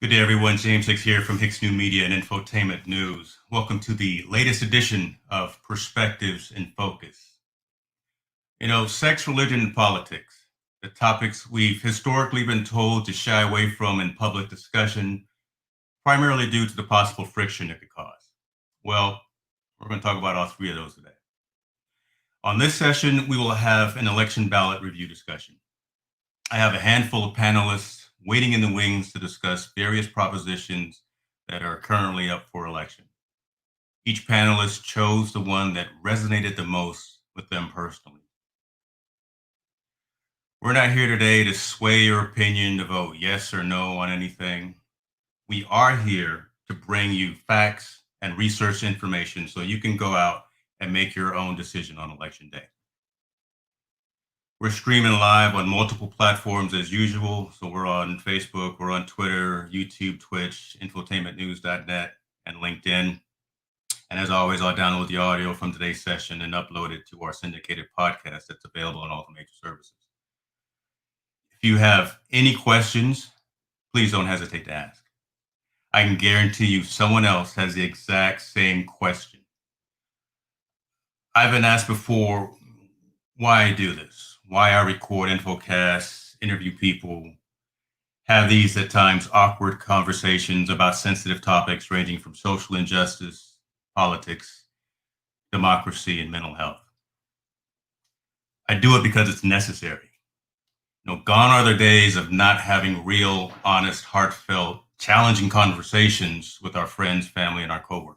Good day, everyone. James Hicks here from Hicks New Media and Infotainment News. Welcome to the latest edition of Perspectives in Focus. Sex, religion, and politics, the topics we've historically been told to shy away from in public discussion, primarily due to the possible friction it could cause. Well, we're going to talk about all three of those today. On this session, we will have an election ballot review discussion. I have a handful of panelists waiting in the wings to discuss various propositions that are currently up for election. Each panelist chose the one that resonated the most with them personally. We're not here today to sway your opinion to vote yes or no on anything. We are here to bring you facts and research information so you can go out and make your own decision on election day. We're streaming live on multiple platforms as usual. So we're on Facebook, we're on Twitter, YouTube, Twitch, infotainmentnews.net, and LinkedIn. And as always, I'll download the audio from today's session and upload it to our syndicated podcast that's available on all the major services. If you have any questions, please don't hesitate to ask. I can guarantee you someone else has the exact same question. I've been asked before why I do this. Why I record infocasts, interview people, have these at times awkward conversations about sensitive topics ranging from social injustice, politics, democracy, and mental health. I do it because it's necessary. Gone are the days of not having real, honest, heartfelt, challenging conversations with our friends, family, and our coworkers.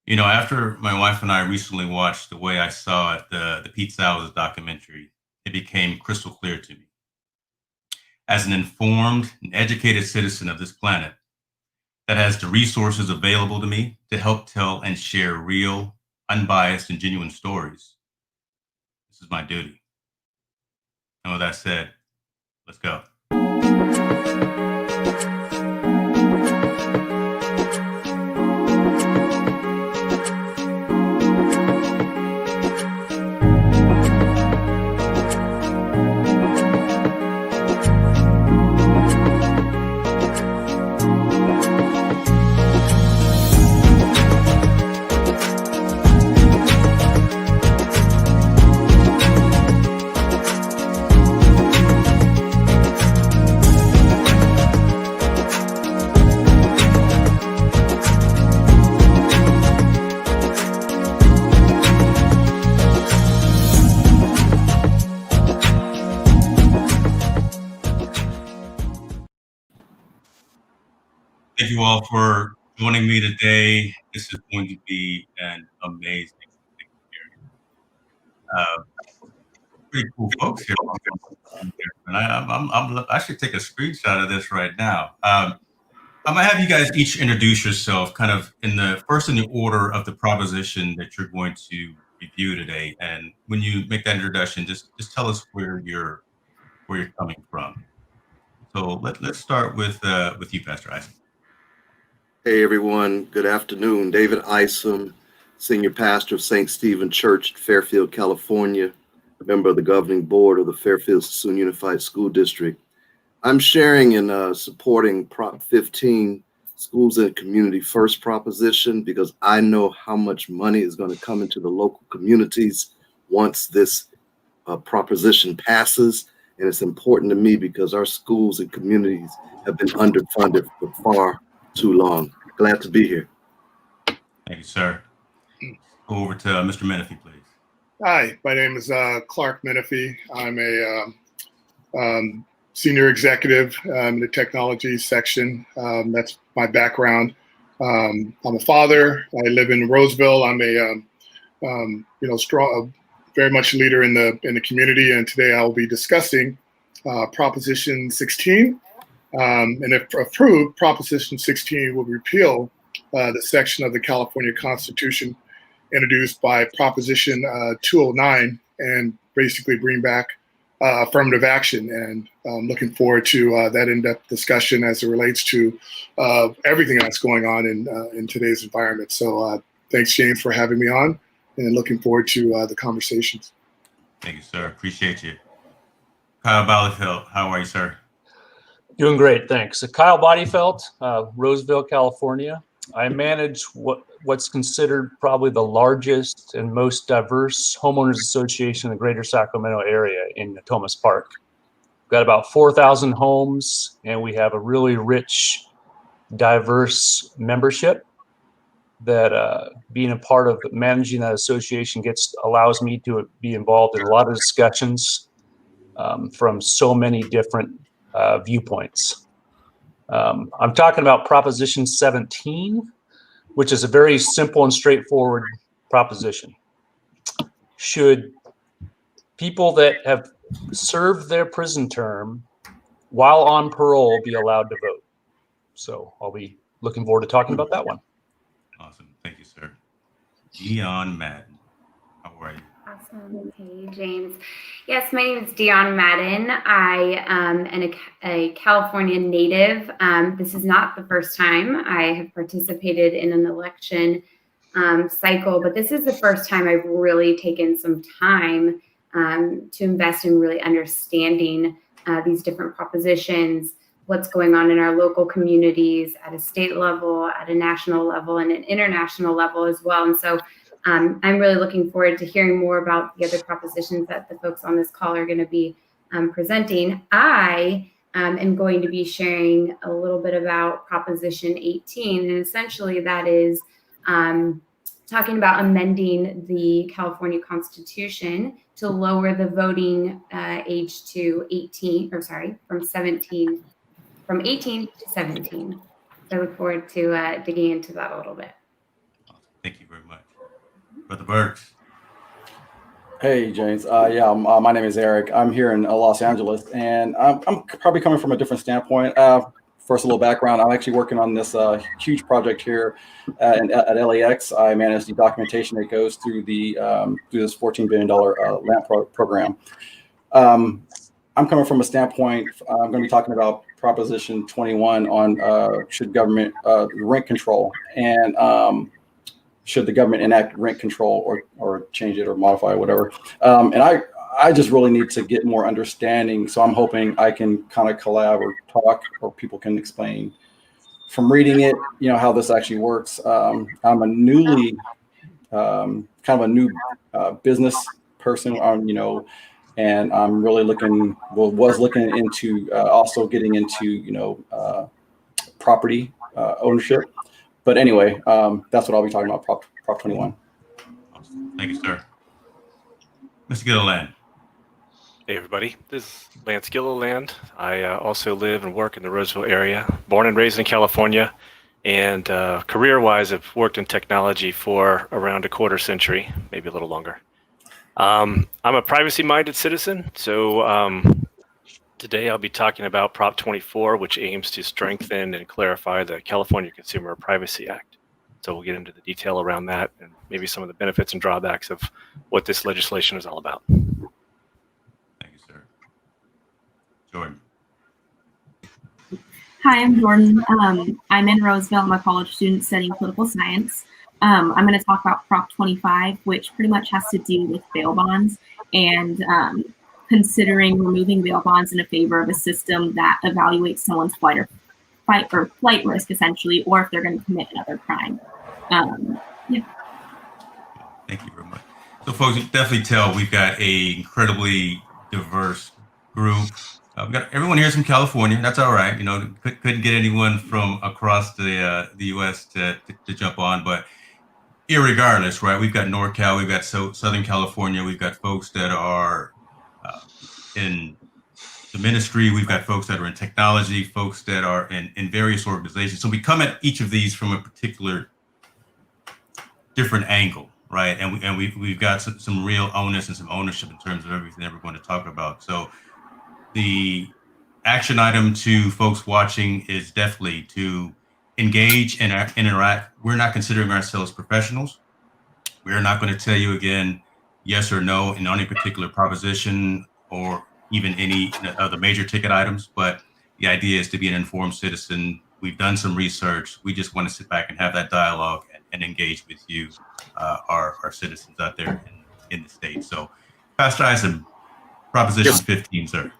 After my wife and I recently watched The Way I Saw It, the Pete Salz's documentary, it became crystal clear to me. As an informed and educated citizen of this planet that has the resources available to me to help tell and share real, unbiased, and genuine stories, this is my duty. And with that said, let's go. Thank you all for joining me today. This is going to be an amazing experience. Pretty cool folks here. And I should take a screenshot of this right now. I'm gonna have you guys each introduce yourself kind of in the order of the proposition that you're going to review today. And when you make that introduction, just tell us where you're coming from. So let's start with you, Pastor Isaac. Hey everyone, good afternoon. David Isom, Senior Pastor of St. Stephen Church in Fairfield, California, member of the governing board of the Fairfield-Sassoon Unified School District. I'm sharing and supporting Prop 15, Schools and Community First proposition, because I know how much money is going to come into the local communities once this proposition passes. And it's important to me because our schools and communities have been underfunded for far too long. Glad to be here. Thank you, sir. Go over to Mr. Menifee, please. Hi, my name is Clark Menifee. I'm a senior executive in the technology section. That's my background. I'm a father. I live in Roseville. I'm a strong, very much a leader in the community. And today I will be discussing Proposition 16. And if approved, Proposition 16 will repeal the section of the California Constitution introduced by Proposition 209 and basically bring back affirmative action. And I'm looking forward to that in-depth discussion as it relates to everything that's going on in today's environment. So thanks, James, for having me on, and looking forward to the conversations. Thank you, sir. Appreciate you. Kyle Ballot, how are you, sir? Doing great, thanks. So Kyle Bodyfelt, Roseville, California. I manage what's considered probably the largest and most diverse homeowners association in the greater Sacramento area in Thomas Park. We've got about 4,000 homes, and we have a really rich, diverse membership that being a part of managing that association allows me to be involved in a lot of discussions from so many different viewpoints. I'm talking about Proposition 17, which is a very simple and straightforward proposition. Should people that have served their prison term while on parole be allowed to vote? So I'll be looking forward to talking about that one. Awesome. Thank you, sir. Dion Madden, how are you? Awesome. Hey, James. Yes, my name is Dion Madden. I am a California native. This is not the first time I have participated in an election cycle, but this is the first time I've really taken some time to invest in really understanding these different propositions, what's going on in our local communities at a state level, at a national level, and an international level as well. And so I'm really looking forward to hearing more about the other propositions that the folks on this call are going to be presenting. I am going to be sharing a little bit about Proposition 18, and essentially that is talking about amending the California Constitution to lower the voting age to 18, or sorry, from 18 to 17. So I look forward to digging into that a little bit. Awesome. Thank you very much. Brother Burks. Hey, James. My name is Eric. I'm here in Los Angeles, and I'm probably coming from a different standpoint. First, a little background. I'm actually working on this huge project here at LAX. I manage the documentation that goes through this $14 billion LAMP program. I'm coming from a standpoint. I'm going to be talking about Proposition 21 on should government rent control and should the government enact rent control or change it or modify it, whatever. And I just really need to get more understanding. So I'm hoping I can kind of collab or talk, or people can explain from reading it, how this actually works. I'm a newly, kind of a new business person, and I'm really was looking into also getting into, property ownership. But anyway, that's what I'll be talking about, Prop 21. Awesome. Thank you, sir. Mr. Gilliland. Hey, everybody. This is Lance Gilliland. I also live and work in the Roseville area, born and raised in California. And career-wise, I've worked in technology for around a quarter century, maybe a little longer. I'm a privacy-minded citizen, so today I'll be talking about Prop 24, which aims to strengthen and clarify the California Consumer Privacy Act. So we'll get into the detail around that and maybe some of the benefits and drawbacks of what this legislation is all about. Thank you, sir. Jordan. Hi, I'm Jordan. I'm in Roseville. I'm a college student studying political science. I'm going to talk about Prop 25, which pretty much has to do with bail bonds and considering removing bail bonds in a favor of a system that evaluates someone's flight risk, essentially, or if they're going to commit another crime. Yeah. Thank you very much. So, folks, you can definitely tell we've got a incredibly diverse group. We've got everyone here is from California. That's all right. Couldn't get anyone from across the U.S. to jump on, but irregardless, right? We've got NorCal, we've got Southern California, we've got folks that are in the ministry, we've got folks that are in technology, folks that are in various organizations. So we come at each of these from a particular different angle, right? And we've got some real onus and some ownership in terms of everything that we're going to talk about. So the action item to folks watching is definitely to engage and interact. We're not considering ourselves professionals. We're not going to tell you again, yes or no in any particular proposition or even any of the major ticket items. But the idea is to be an informed citizen. We've done some research. We just want to sit back and have that dialogue and engage with you, our citizens out there in the state. So, Pastor Isom, Proposition 15, sir.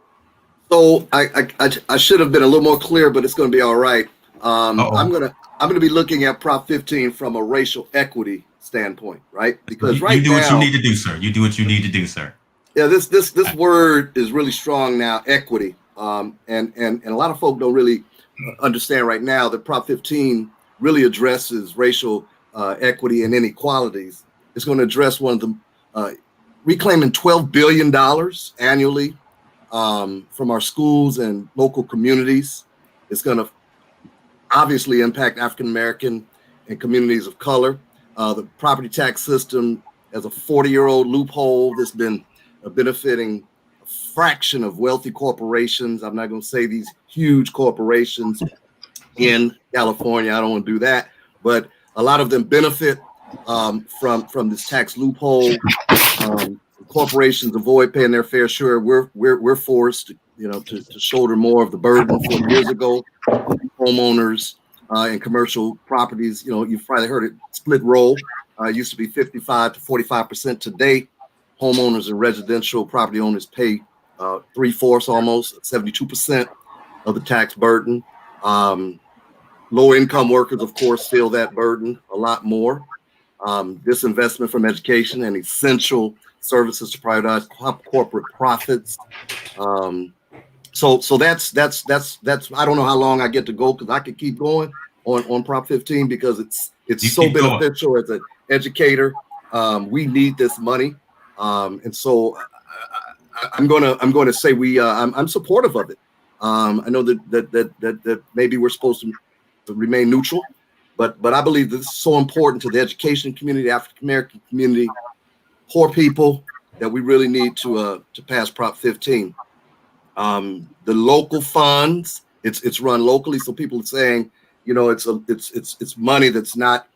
So I should have been a little more clear, but it's going to be all right. I'm gonna be looking at Prop 15 from a racial equity standpoint, right? Because You do what you now, need to do, sir. You do what you need to do, sir. yeah, this word is really strong now, equity. And a lot of folk don't really understand right now that Prop 15 really addresses racial equity and inequalities. It's going to address one of the reclaiming $12 billion annually from our schools and local communities. It's going to obviously impact African American and communities of color. The property tax system has a 40-year-old loophole that's been benefiting a fraction of wealthy corporations. I'm not going to say these huge corporations in California. I don't want to do that, but a lot of them benefit from this tax loophole. Corporations avoid paying their fair share. We're forced, to shoulder more of the burden. 4 years ago, homeowners and commercial properties, you've probably heard it, split roll. It used to be 55 to 45%. Today, homeowners and residential property owners pay 3/4, almost 72% of the tax burden. Low income workers, of course, feel that burden a lot more. Disinvestment from education and essential services to prioritize corporate profits. So that's I don't know how long I get to go, because I could keep going on Prop 15 because it's so beneficial as an educator. We need this money, and so I'm going to say I'm supportive of it. I know that maybe we're supposed to remain neutral, but I believe this is so important to the education community, African American community, poor people, that we really need to pass Prop 15. The local funds, it's run locally, so people are saying, it's money that's not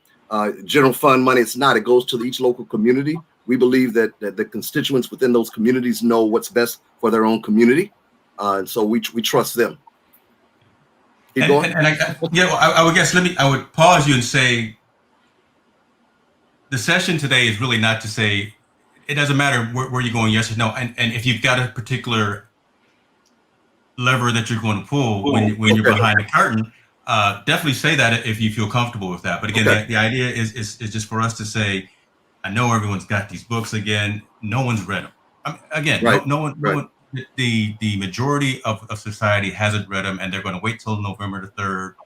general fund money. It's not. It goes to each local community. We believe that the constituents within those communities know what's best for their own community, and so we trust them. Keep going. I would guess I would pause you and say the session today is really not to say it doesn't matter where you're going, yes or no, and if you've got a particular lever that you're going to pull when you're behind the curtain, definitely say that if you feel comfortable with that. But again, the idea is just for us to say, I know everyone's got these books. Again, no one's read them. No one. The majority of society hasn't read them, and they're going to wait till November the 3rd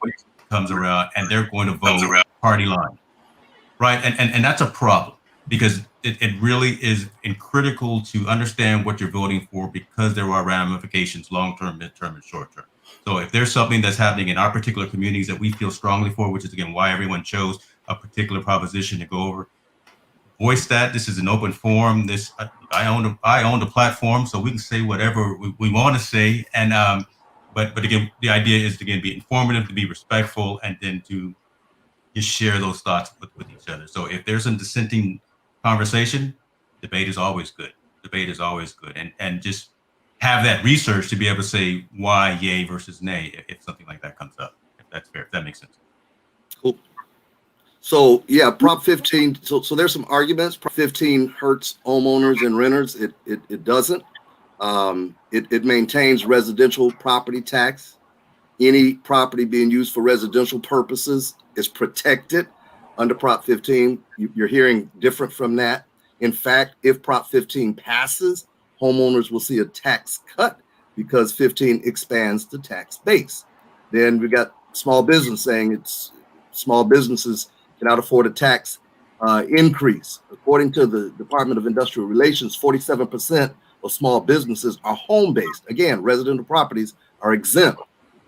comes around, and they're going to vote party line, right? And that's a problem, because it really is critical to understand what you're voting for, because there are ramifications, long-term, mid-term, and short-term. So if there's something that's happening in our particular communities that we feel strongly for, which is again why everyone chose a particular proposition to go over, voice that. This is an open forum. I own the platform, so we can say whatever we want to say. And but again, the idea is to be informative, to be respectful, and then to just share those thoughts with each other. So if there's a dissenting conversation, debate is always good. And just have that research to be able to say why yay versus nay if something like that comes up. If that's fair, if that makes sense. Cool. So yeah, Prop 15. So there's some arguments. Prop 15 hurts homeowners and renters. It doesn't. It maintains residential property tax. Any property being used for residential purposes is protected under Prop 15. You're hearing different from that. In fact, if Prop 15 passes, homeowners will see a tax cut because 15 expands the tax base. Then we got small business saying small businesses cannot afford a tax increase. According to the Department of Industrial Relations, 47% of small businesses are home-based. Again, residential properties are exempt.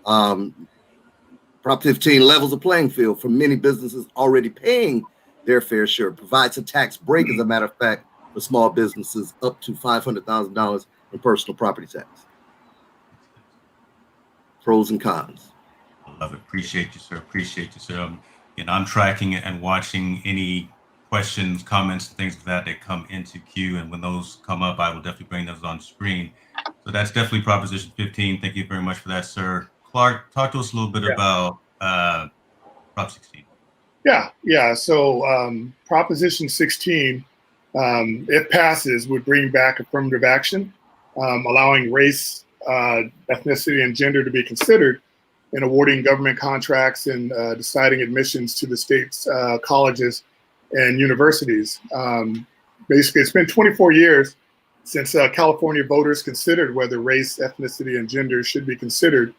Prop 15 levels the playing field for many businesses already paying their fair share, provides a tax break, as a matter of fact, for small businesses up to $500,000 in personal property tax. Pros and cons. I love it. Appreciate you, sir. I'm tracking it and watching any questions, comments, things like that come into queue. And when those come up, I will definitely bring those on screen. So that's definitely Proposition 15. Thank you very much for that, sir. Clark, talk to us a little bit about Prop 16. Yeah. So Proposition 16, if passes, would bring back affirmative action, allowing race ethnicity and gender to be considered in awarding government contracts and deciding admissions to the state's colleges and universities. Basically, it's been 24 years since California voters considered whether race, ethnicity, and gender should be considered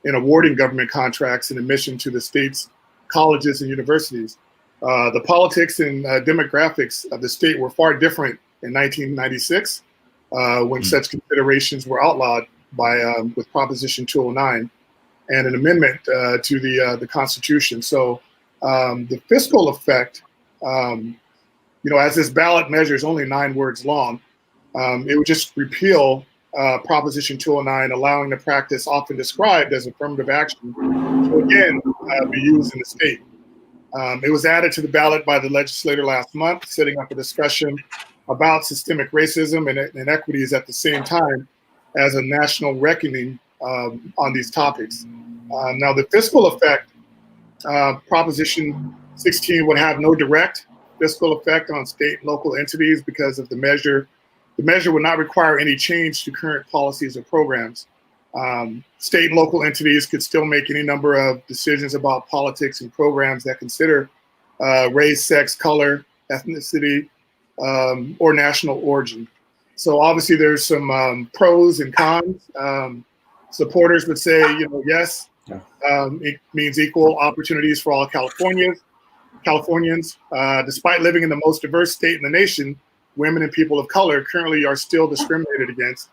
in awarding government contracts and admission to the state's colleges and universities. The politics and demographics of the state were far different in 1996 when such considerations were outlawed by with Proposition 209 and an amendment to the Constitution. So the fiscal effect, as this ballot measure is only 9 words long, it would just repeal Proposition 209, allowing the practice often described as affirmative action to again be used in the state. It was added to the ballot by the legislator last month, setting up a discussion about systemic racism and inequities at the same time as a national reckoning on these topics. Now, the fiscal effect, Proposition 16 would have no direct fiscal effect on state and local entities because of the measure. The measure would not require any change to current policies or programs. State and local entities could still make any number of decisions about politics and programs that consider race, sex, color, ethnicity, or national origin. So obviously there's some pros and cons. Supporters would say, yes, it means equal opportunities for all Californians. Despite living in the most diverse state in the nation, women and people of color currently are still discriminated against.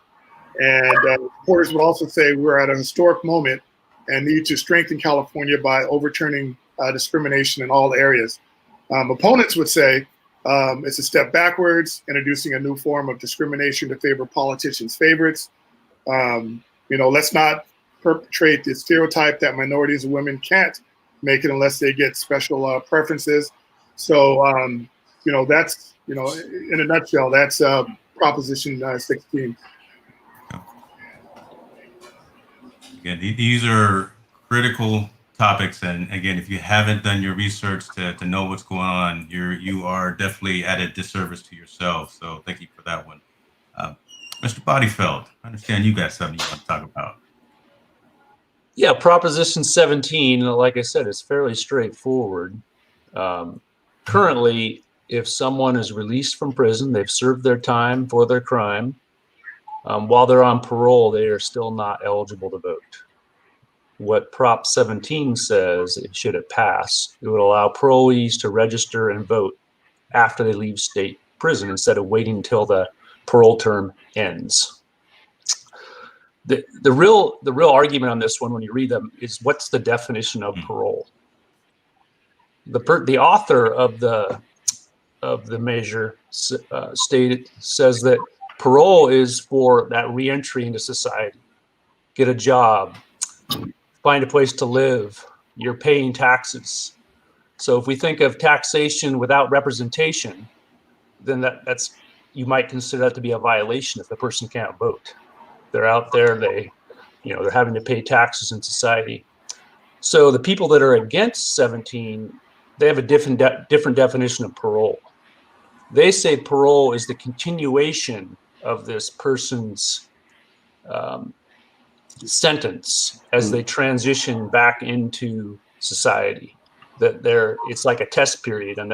And supporters would also say we're at a historic moment and need to strengthen California by overturning discrimination in all areas. Opponents would say it's a step backwards, introducing a new form of discrimination to favor politicians' favorites. Let's not perpetrate the stereotype that minorities and women can't make it unless they get special preferences. So, that's, in a nutshell, that's Proposition 16. Again, these are critical topics, and again, if you haven't done your research to know what's going on, you are definitely at a disservice to yourself. So thank you for that one. Mr. Bodyfeld, I understand you got something you want to talk about. Yeah, Proposition 17, like I said, is fairly straightforward. Currently, if someone is released from prison, they've served their time for their crime, while they're on parole, they are still not eligible to vote. What Prop 17 says, should it pass, it would allow parolees to register and vote after they leave state prison instead of waiting until the parole term ends. The real argument on this one, when you read them, is what's the definition of parole? The author of the measure says that parole is for that reentry into society, get a job, find a place to live, you're paying taxes. So if we think of taxation without representation, then that's you might consider that to be a violation if the person can't vote. They're out there, they're having to pay taxes in society. So the people that are against 17, they have a different definition of parole. They say parole is the continuation of this person's sentence as they transition back into society. That it's like a test period, and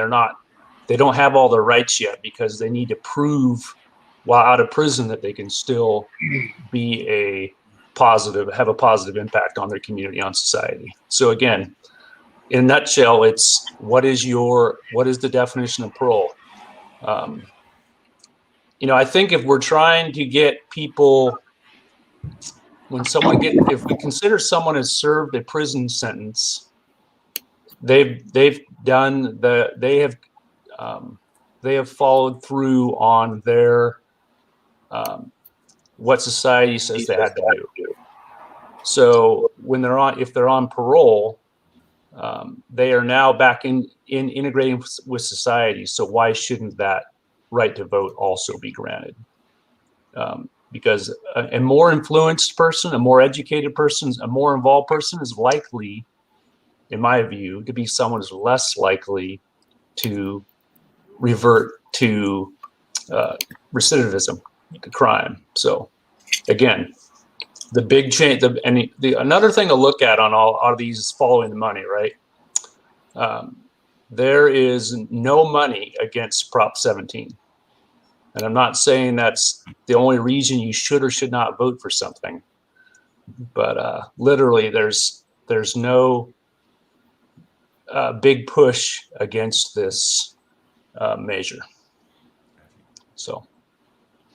they don't have all their rights yet because they need to prove while out of prison that they can still have a positive impact on their community, on society. So again, in a nutshell, it's what is the definition of parole? I think if we're trying to get people, if we consider someone has served a prison sentence, they have followed through on their what society says they had to do. So if they're on parole, they are now back in integrating with society. So why shouldn't that right to vote also be granted? Because a more influenced person, a more educated person, a more involved person is likely, in my view, to be someone who's less likely to revert to recidivism, crime. So again, the big change, another thing to look at on all of these is following the money, right? There is no money against Prop 17. And I'm not saying that's the only reason you should or should not vote for something, but literally there's no big push against this measure. So.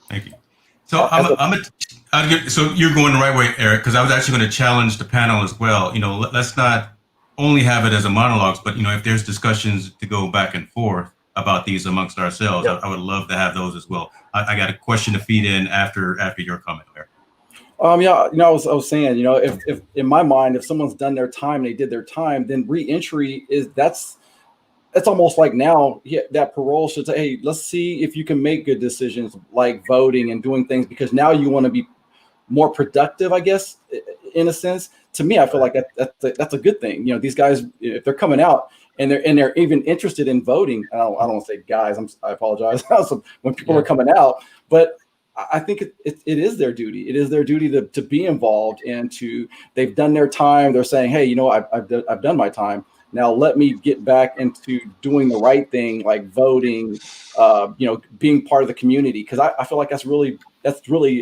Thank you. So so you're going the right way, Eric, because I was actually going to challenge the panel as well. You know, let's not only have it as a monologue, but you know, if there's discussions to go back and forth about these amongst ourselves, yep. I would love to have those as well. I got a question to feed in after your comment, Eric. Yeah, you know, I was saying, you know, if in my mind, if someone's done their time, they did their time, then re-entry that's almost like now that parole should say, hey, let's see if you can make good decisions like voting and doing things, because now you want to be more productive, I guess, in a sense. To me, I feel like that's a good thing. You know, these guys, if they're coming out and they're even interested in voting, I don't want to say guys, I apologize when people are coming out, but I think it is their duty. It is their duty to be involved and they've done their time. They're saying, hey, you know, I've done my time. Now let me get back into doing the right thing, like voting, you know, being part of the community. Because I feel like that's really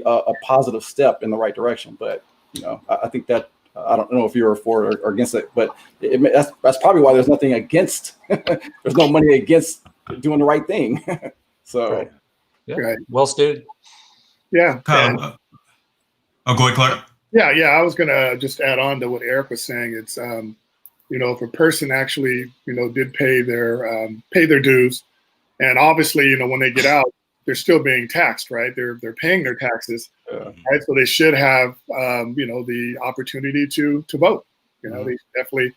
a positive step in the right direction. But you know, I think that I don't know if you're for or against it, but that's probably why there's nothing against. There's no money against doing the right thing. So, right. Yeah, right. Well stated. Yeah. Kyle, go ahead, Clark. Yeah. I was gonna just add on to what Eric was saying. It's you know, if a person actually, you know, did pay their dues, and obviously, you know, when they get out, they're still being taxed, right? They're paying their taxes, right? So they should have, you know, the opportunity to vote. You know, they should definitely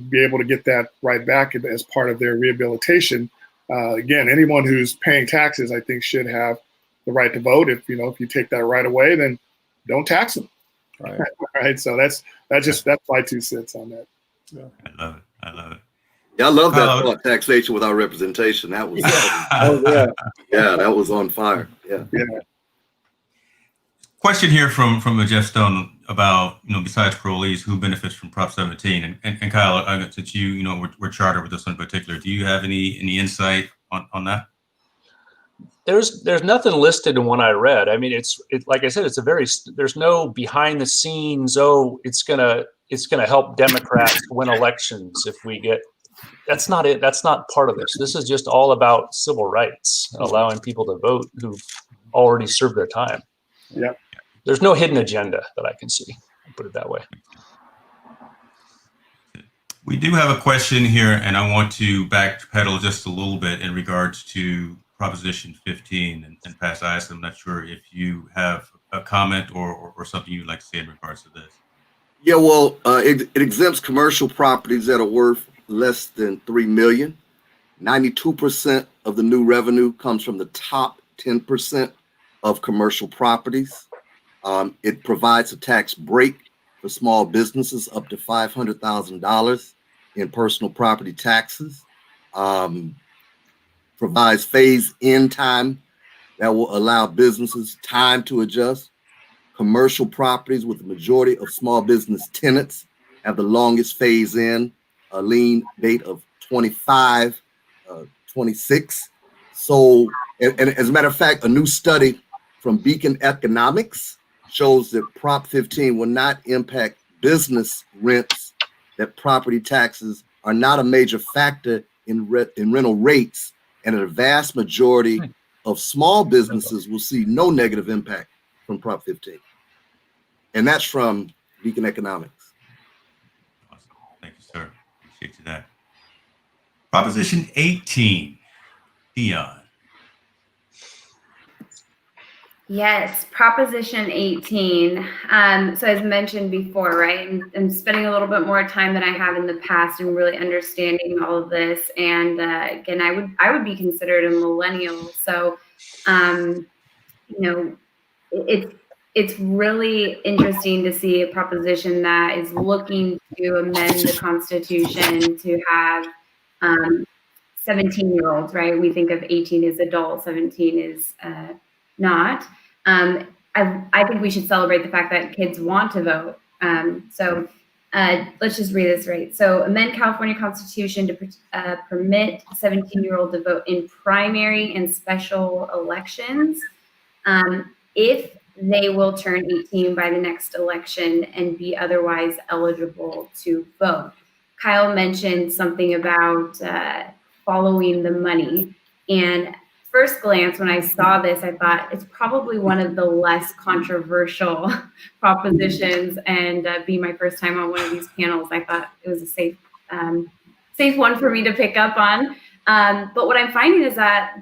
be able to get that right back as part of their rehabilitation. Again, anyone who's paying taxes, I think, should have the right to vote. If you take that right away, then don't tax them. Right. Right. So that's my 2 cents on that. Yeah. I love it. Yeah, I love that thought, taxation without representation. That was, that was on fire. Yeah. Question here from Jeff Stone about, you know, besides parolees, who benefits from Prop 17, and Kyle, since you know we're chartered with this one in particular, do you have any insight on that? There's nothing listed in what I read. I mean, it's like I said, there's no behind the scenes. Oh, it's gonna help Democrats win elections if we get. That's not it. That's not part of this. This is just all about civil rights, allowing people to vote who've already served their time. Yeah. There's no hidden agenda that I can see. I'll put it that way. We do have a question here, and I want to backpedal just a little bit in regards to Proposition 15 and Pass Ice. I'm not sure if you have a comment or something you'd like to say in regards to this. Yeah, well, it exempts commercial properties that are worth less than $3 million. 92% of the new revenue comes from the top 10% of commercial properties. It provides a tax break for small businesses up to $500,000 in personal property taxes. Provides phase-in time that will allow businesses time to adjust. Commercial properties with the majority of small business tenants have the longest phase-in, a lien date of 26. So, and as a matter of fact, a new study from Beacon Economics shows that Prop 15 will not impact business rents, that property taxes are not a major factor in rental rates, and a vast majority of small businesses will see no negative impact from Prop 15. And that's from Beacon Economics. Awesome. Thank you, sir. Appreciate you that. Proposition 18, Dion. Yes, Proposition 18. So as mentioned before, right, I'm spending a little bit more time than I have in the past and really understanding all of this. And again, I would be considered a millennial. So, you know, it's really interesting to see a proposition that is looking to amend the Constitution to have 17-year-olds, right? We think of 18 as adult, 17 is not. I think we should celebrate the fact that kids want to vote. So let's just read this right. So amend California Constitution to permit 17-year-old to vote in primary and special elections if they will turn 18 by the next election and be otherwise eligible to vote. Kyle mentioned something about following the money. And first glance, when I saw this, I thought it's probably one of the less controversial propositions, and being my first time on one of these panels, I thought it was a safe one for me to pick up on. But what I'm finding is that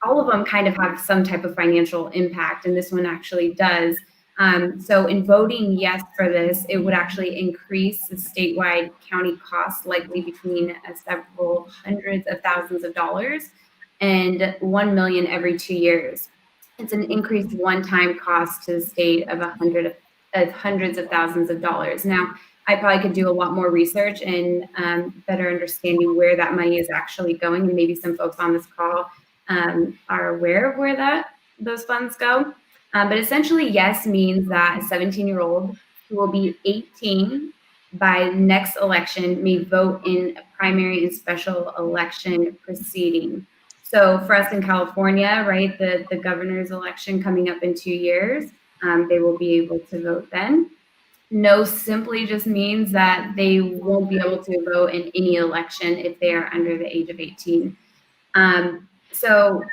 all of them kind of have some type of financial impact, and this one actually does. So in voting yes for this, it would actually increase the statewide county cost likely between several hundreds of thousands of dollars and $1 million every 2 years. It's an increased one-time cost to the state of hundreds of thousands of dollars. Now, I probably could do a lot more research and better understanding where that money is actually going, and maybe some folks on this call are aware of where those funds go. But essentially, yes means that a 17-year-old who will be 18 by next election may vote in a primary and special election proceeding. So for us in California, right, the governor's election coming up in 2 years, they will be able to vote then. No simply just means that they won't be able to vote in any election if they are under the age of 18. So,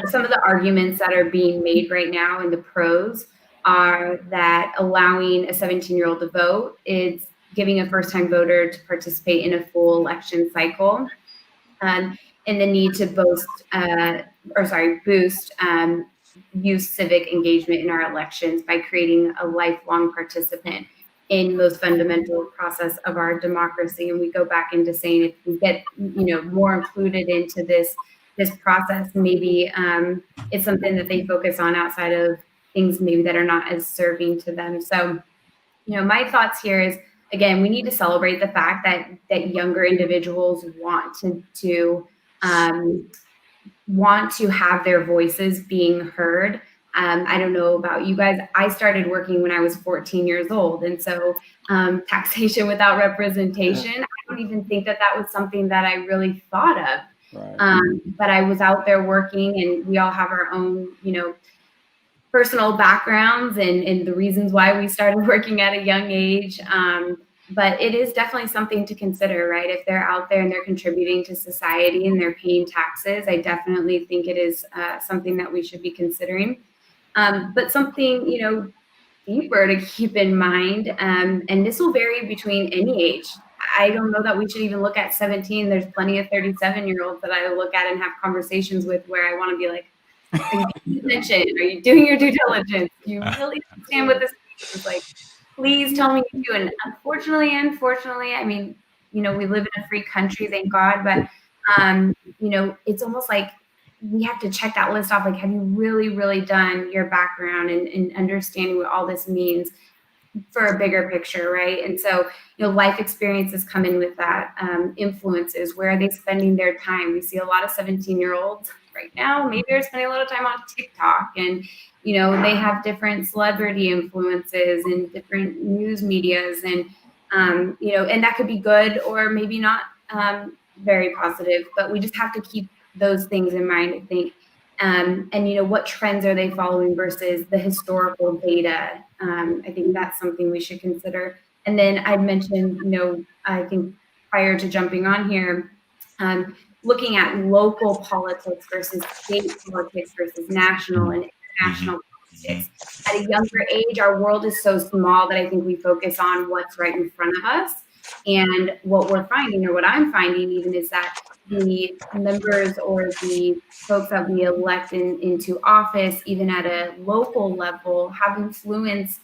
some of the arguments that are being made right now in the pros are that allowing a 17-year-old to vote is giving a first-time voter to participate in a full election cycle, and the need to boost youth civic engagement in our elections by creating a lifelong participant in the most fundamental process of our democracy. And we go back into saying, if we get more included into this process, maybe it's something that they focus on outside of things maybe that are not as serving to them. So, my thoughts here is, again, we need to celebrate the fact that younger individuals want to have their voices being heard. I don't know about you guys. I started working when I was 14 years old. And so taxation without representation, I don't even think that was something that I really thought of. Right. But I was out there working, and we all have our own, personal backgrounds and the reasons why we started working at a young age. But it is definitely something to consider, right? If they're out there and they're contributing to society and they're paying taxes, I definitely think it is something that we should be considering. But something, deeper to keep in mind, and this will vary between any age. I don't know that we should even look at 17. There's plenty of 37-year-olds that I look at and have conversations with where I want to be like, are you paying attention? Are you doing your due diligence? Do you really understand what this is? It's like, please tell me you do. And unfortunately, I mean, we live in a free country, thank God, but, it's almost like we have to check that list off. Like, have you really, really done your background and understanding what all this means for a bigger picture, right? And so, life experiences come in with that, influences. Where are they spending their time? We see a lot of 17-year-olds right now. Maybe they're spending a lot of time on TikTok, and they have different celebrity influences and different news medias, and and that could be good or maybe not very positive. But we just have to keep those things in mind, I think. And what trends are they following versus the historical data? I think that's something we should consider. And then I mentioned, I think prior to jumping on here, looking at local politics versus state politics versus national and international politics. At a younger age, our world is so small that I think we focus on what's right in front of us. And what we're finding, or what I'm finding even, is that the members or the folks that we elect into office, even at a local level, have influence,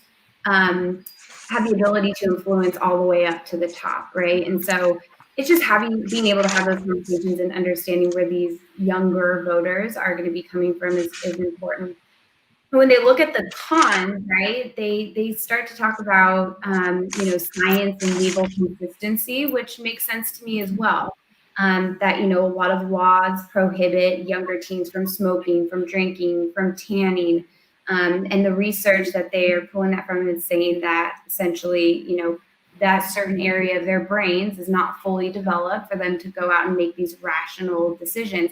have the ability to influence all the way up to the top, right? And so it's just being able to have those conversations and understanding where these younger voters are going to be coming from is important. When they look at the cons, right, they start to talk about, science and legal consistency, which makes sense to me as well. That, a lot of laws prohibit younger teens from smoking, from drinking, from tanning. And the research that they are pulling that from is saying that essentially, that certain area of their brains is not fully developed for them to go out and make these rational decisions.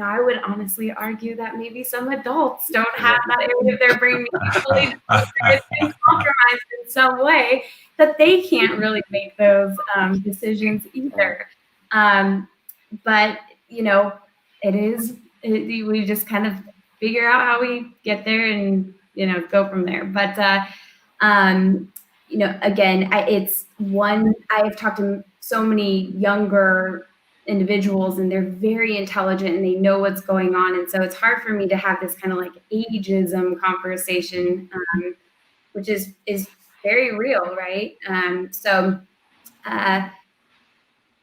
I would honestly argue that maybe some adults don't have that area of their brain fully developed. It's been compromised in some way that they can't really make those decisions either. But we just kind of figure out how we get there and go from there. But again, I've talked to so many younger individuals, and they're very intelligent and they know what's going on, and so it's hard for me to have this kind of like ageism conversation, which is very real, right?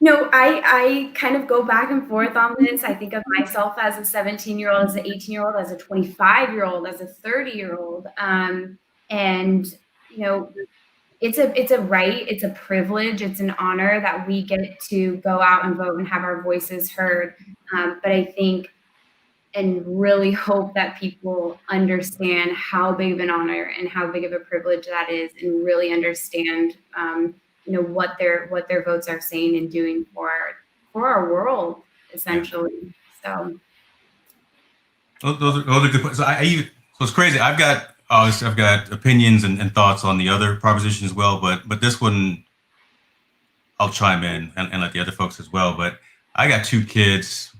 I kind of go back and forth on this. I think of myself as a 17-year-old, as an 18-year-old, as a 25-year-old, as a 30-year-old, and it's a right, it's a privilege, it's an honor that we get to go out and vote and have our voices heard. But I think and really hope that people understand how big of an honor and how big of a privilege that is, and really understand what their votes are saying and doing for our world, essentially. So those are good points. So it's crazy. I've got opinions and thoughts on the other proposition as well, but this one I'll chime in and let the other folks as well. But I got two kids,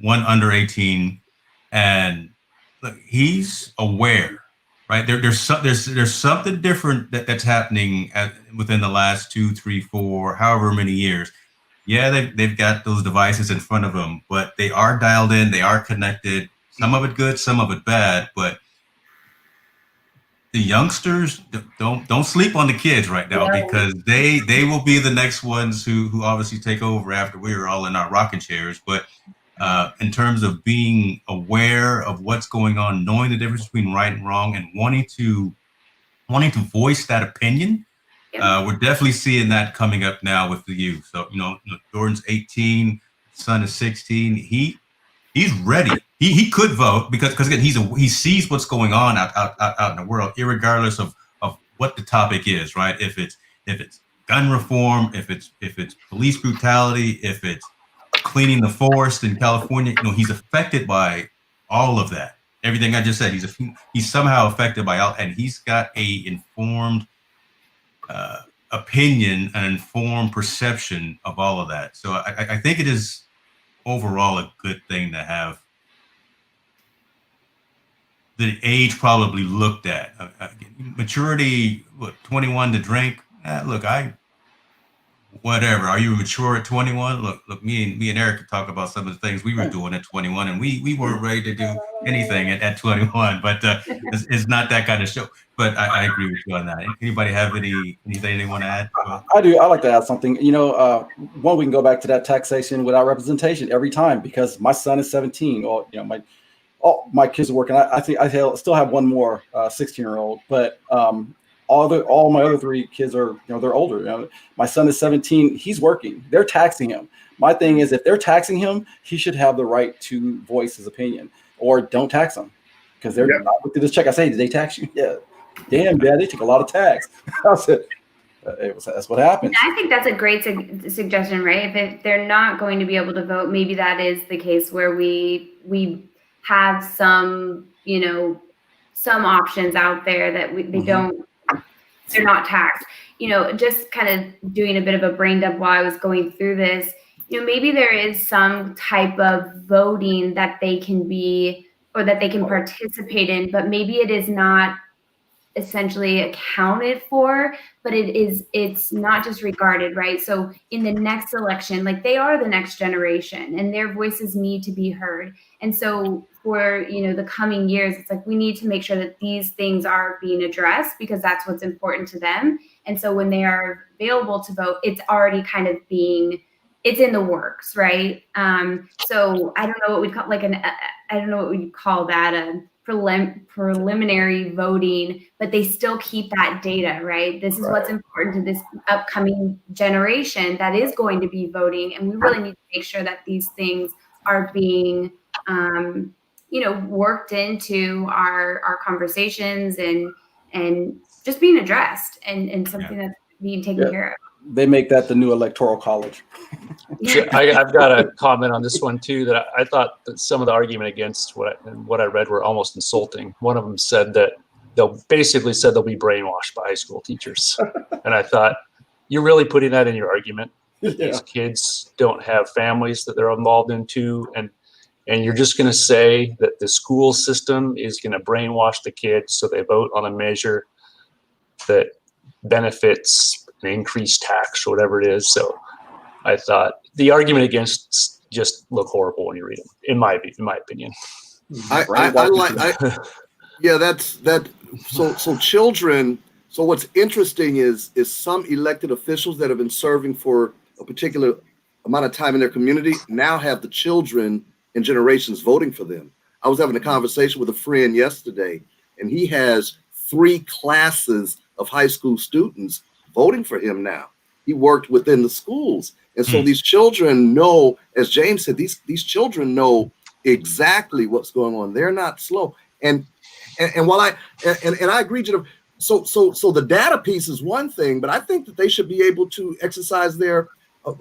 one under 18, and look, he's aware, right? There's something different that's happening within the last 2, 3, 4, however many years. Yeah, they've got those devices in front of them, but they are dialed in, they are connected. Some of it good, some of it bad, but the youngsters don't sleep on the kids right now, because they will be the next ones who obviously take over after we're all in our rocking chairs. But in terms of being aware of what's going on, knowing the difference between right and wrong, and wanting to voice that opinion, we're definitely seeing that coming up now with the youth. So Jordan's 18, son is 16. He's ready. He could vote because again he sees what's going on out in the world, irregardless of what the topic is, right? If it's gun reform, if it's police brutality, if it's cleaning the forest in California, he's affected by all of that. Everything I just said, he's somehow affected by all, and he's got a informed opinion, an informed perception of all of that. So I think it is overall a good thing to have the age probably looked at. Maturity, 21 to drink. Whatever. Are you mature at 21? Look. Me and Eric could talk about some of the things we were doing at 21, and we weren't ready to do anything at 21. But it's not that kind of show. But I agree with you on that. Anybody have anything they want to add? I do. I like to add something. One, we can go back to that taxation without representation every time, because my son is 17. Or my kids are working. I think I still have one more 16-year-old, but all my other three kids are, they're older. My son is 17. He's working. They're taxing him. My thing is, if they're taxing him, he should have the right to voice his opinion, or don't tax him, because they're not looking at this check. I say, did they tax you? Yeah. Damn, Dad, they took a lot of tax. I said, that's what happens. I think that's a great suggestion, right? If they're not going to be able to vote, maybe that is the case where we have some, some options out there that they're not taxed. Just kind of doing a bit of a brain dump while I was going through this, maybe there is some type of voting that they can be, or that they can participate in, but maybe it is not essentially accounted for, but it's not just regarded, right? So in the next election, like, they are the next generation and their voices need to be heard. And so for, the coming years, it's like, we need to make sure that these things are being addressed, because that's what's important to them. And so when they are available to vote, it's already kind of it's in the works, right? So I don't know what we'd call I don't know what we'd call that, a preliminary voting, but they still keep that data, right? This is what's important to this upcoming generation that is going to be voting, and we really need to make sure that these things are being worked into our conversations and just being addressed and something that's being taken care of. They make that the new electoral college. So I've got a comment on this one too, that I thought that some of the argument against what I read were almost insulting. One of them said that they'll be brainwashed by high school teachers. And I thought, you're really putting that in your argument. These kids don't have families that they're involved into, and you're just going to say that the school system is going to brainwash the kids so they vote on a measure that benefits an increased tax or whatever it is. So I thought the argument against just look horrible when you read them, in my opinion. So children. So what's interesting is some elected officials that have been serving for a particular amount of time in their community now have the children and generations voting for them. I was having a conversation with a friend yesterday, and he has 3 classes of high school students voting for him now. He worked within the schools. And so these children know, as James said, these children know exactly what's going on. They're not slow. And while I agree, Jennifer, so the data piece is one thing, but I think that they should be able to exercise their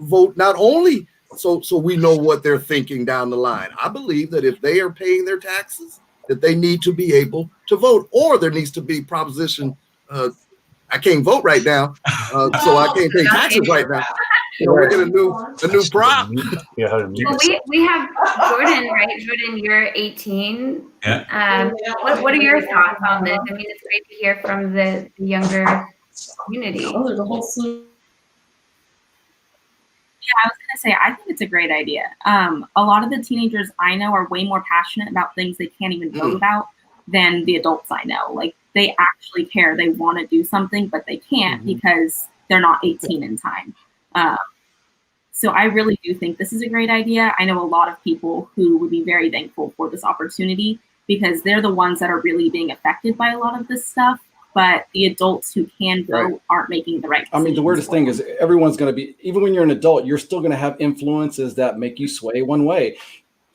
vote not only so we know what they're thinking down the line. I believe that if they are paying their taxes, that they need to be able to vote, or there needs to be proposition. I can't vote right now, so I can't pay taxes right now. We get a new prop. Well, we have Jordan, right? Jordan, you're 18. Yeah. What are your thoughts on this? I mean, it's great to hear from the younger community. Oh, there's a whole slew. Yeah, I was going to say, I think it's a great idea. A lot of the teenagers I know are way more passionate about things they can't even vote about than the adults I know. Like, they actually care. They want to do something, but they can't because they're not 18 in time. So I really do think this is a great idea. I know a lot of people who would be very thankful for this opportunity because they're the ones that are really being affected by a lot of this stuff. But the adults who can vote aren't making the right decisions. I mean, the weirdest thing is everyone's going to be, even when you're an adult, you're still going to have influences that make you sway one way.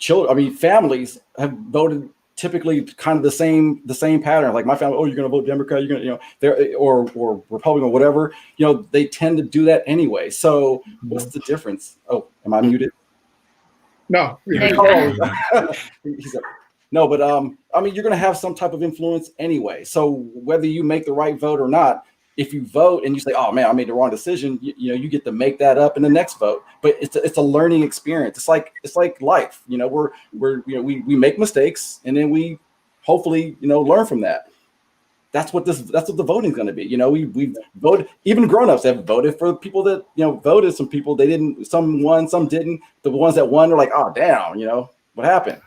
Families have voted typically kind of the same pattern. Like my family, you're going to vote Democrat, you're going to, or Republican or whatever. They tend to do that anyway. So what's the difference? Oh, am I muted? No. No, but you're going to have some type of influence anyway. So whether you make the right vote or not, if you vote and you say, "Oh man, I made the wrong decision," you get to make that up in the next vote. But it's a learning experience. It's like life. We make mistakes and then we hopefully learn from that. That's what the voting is going to be. We voted. Even grown-ups have voted for people that voted. Some people they didn't. Some won, some didn't. The ones that won are like, "Oh damn, what happened?"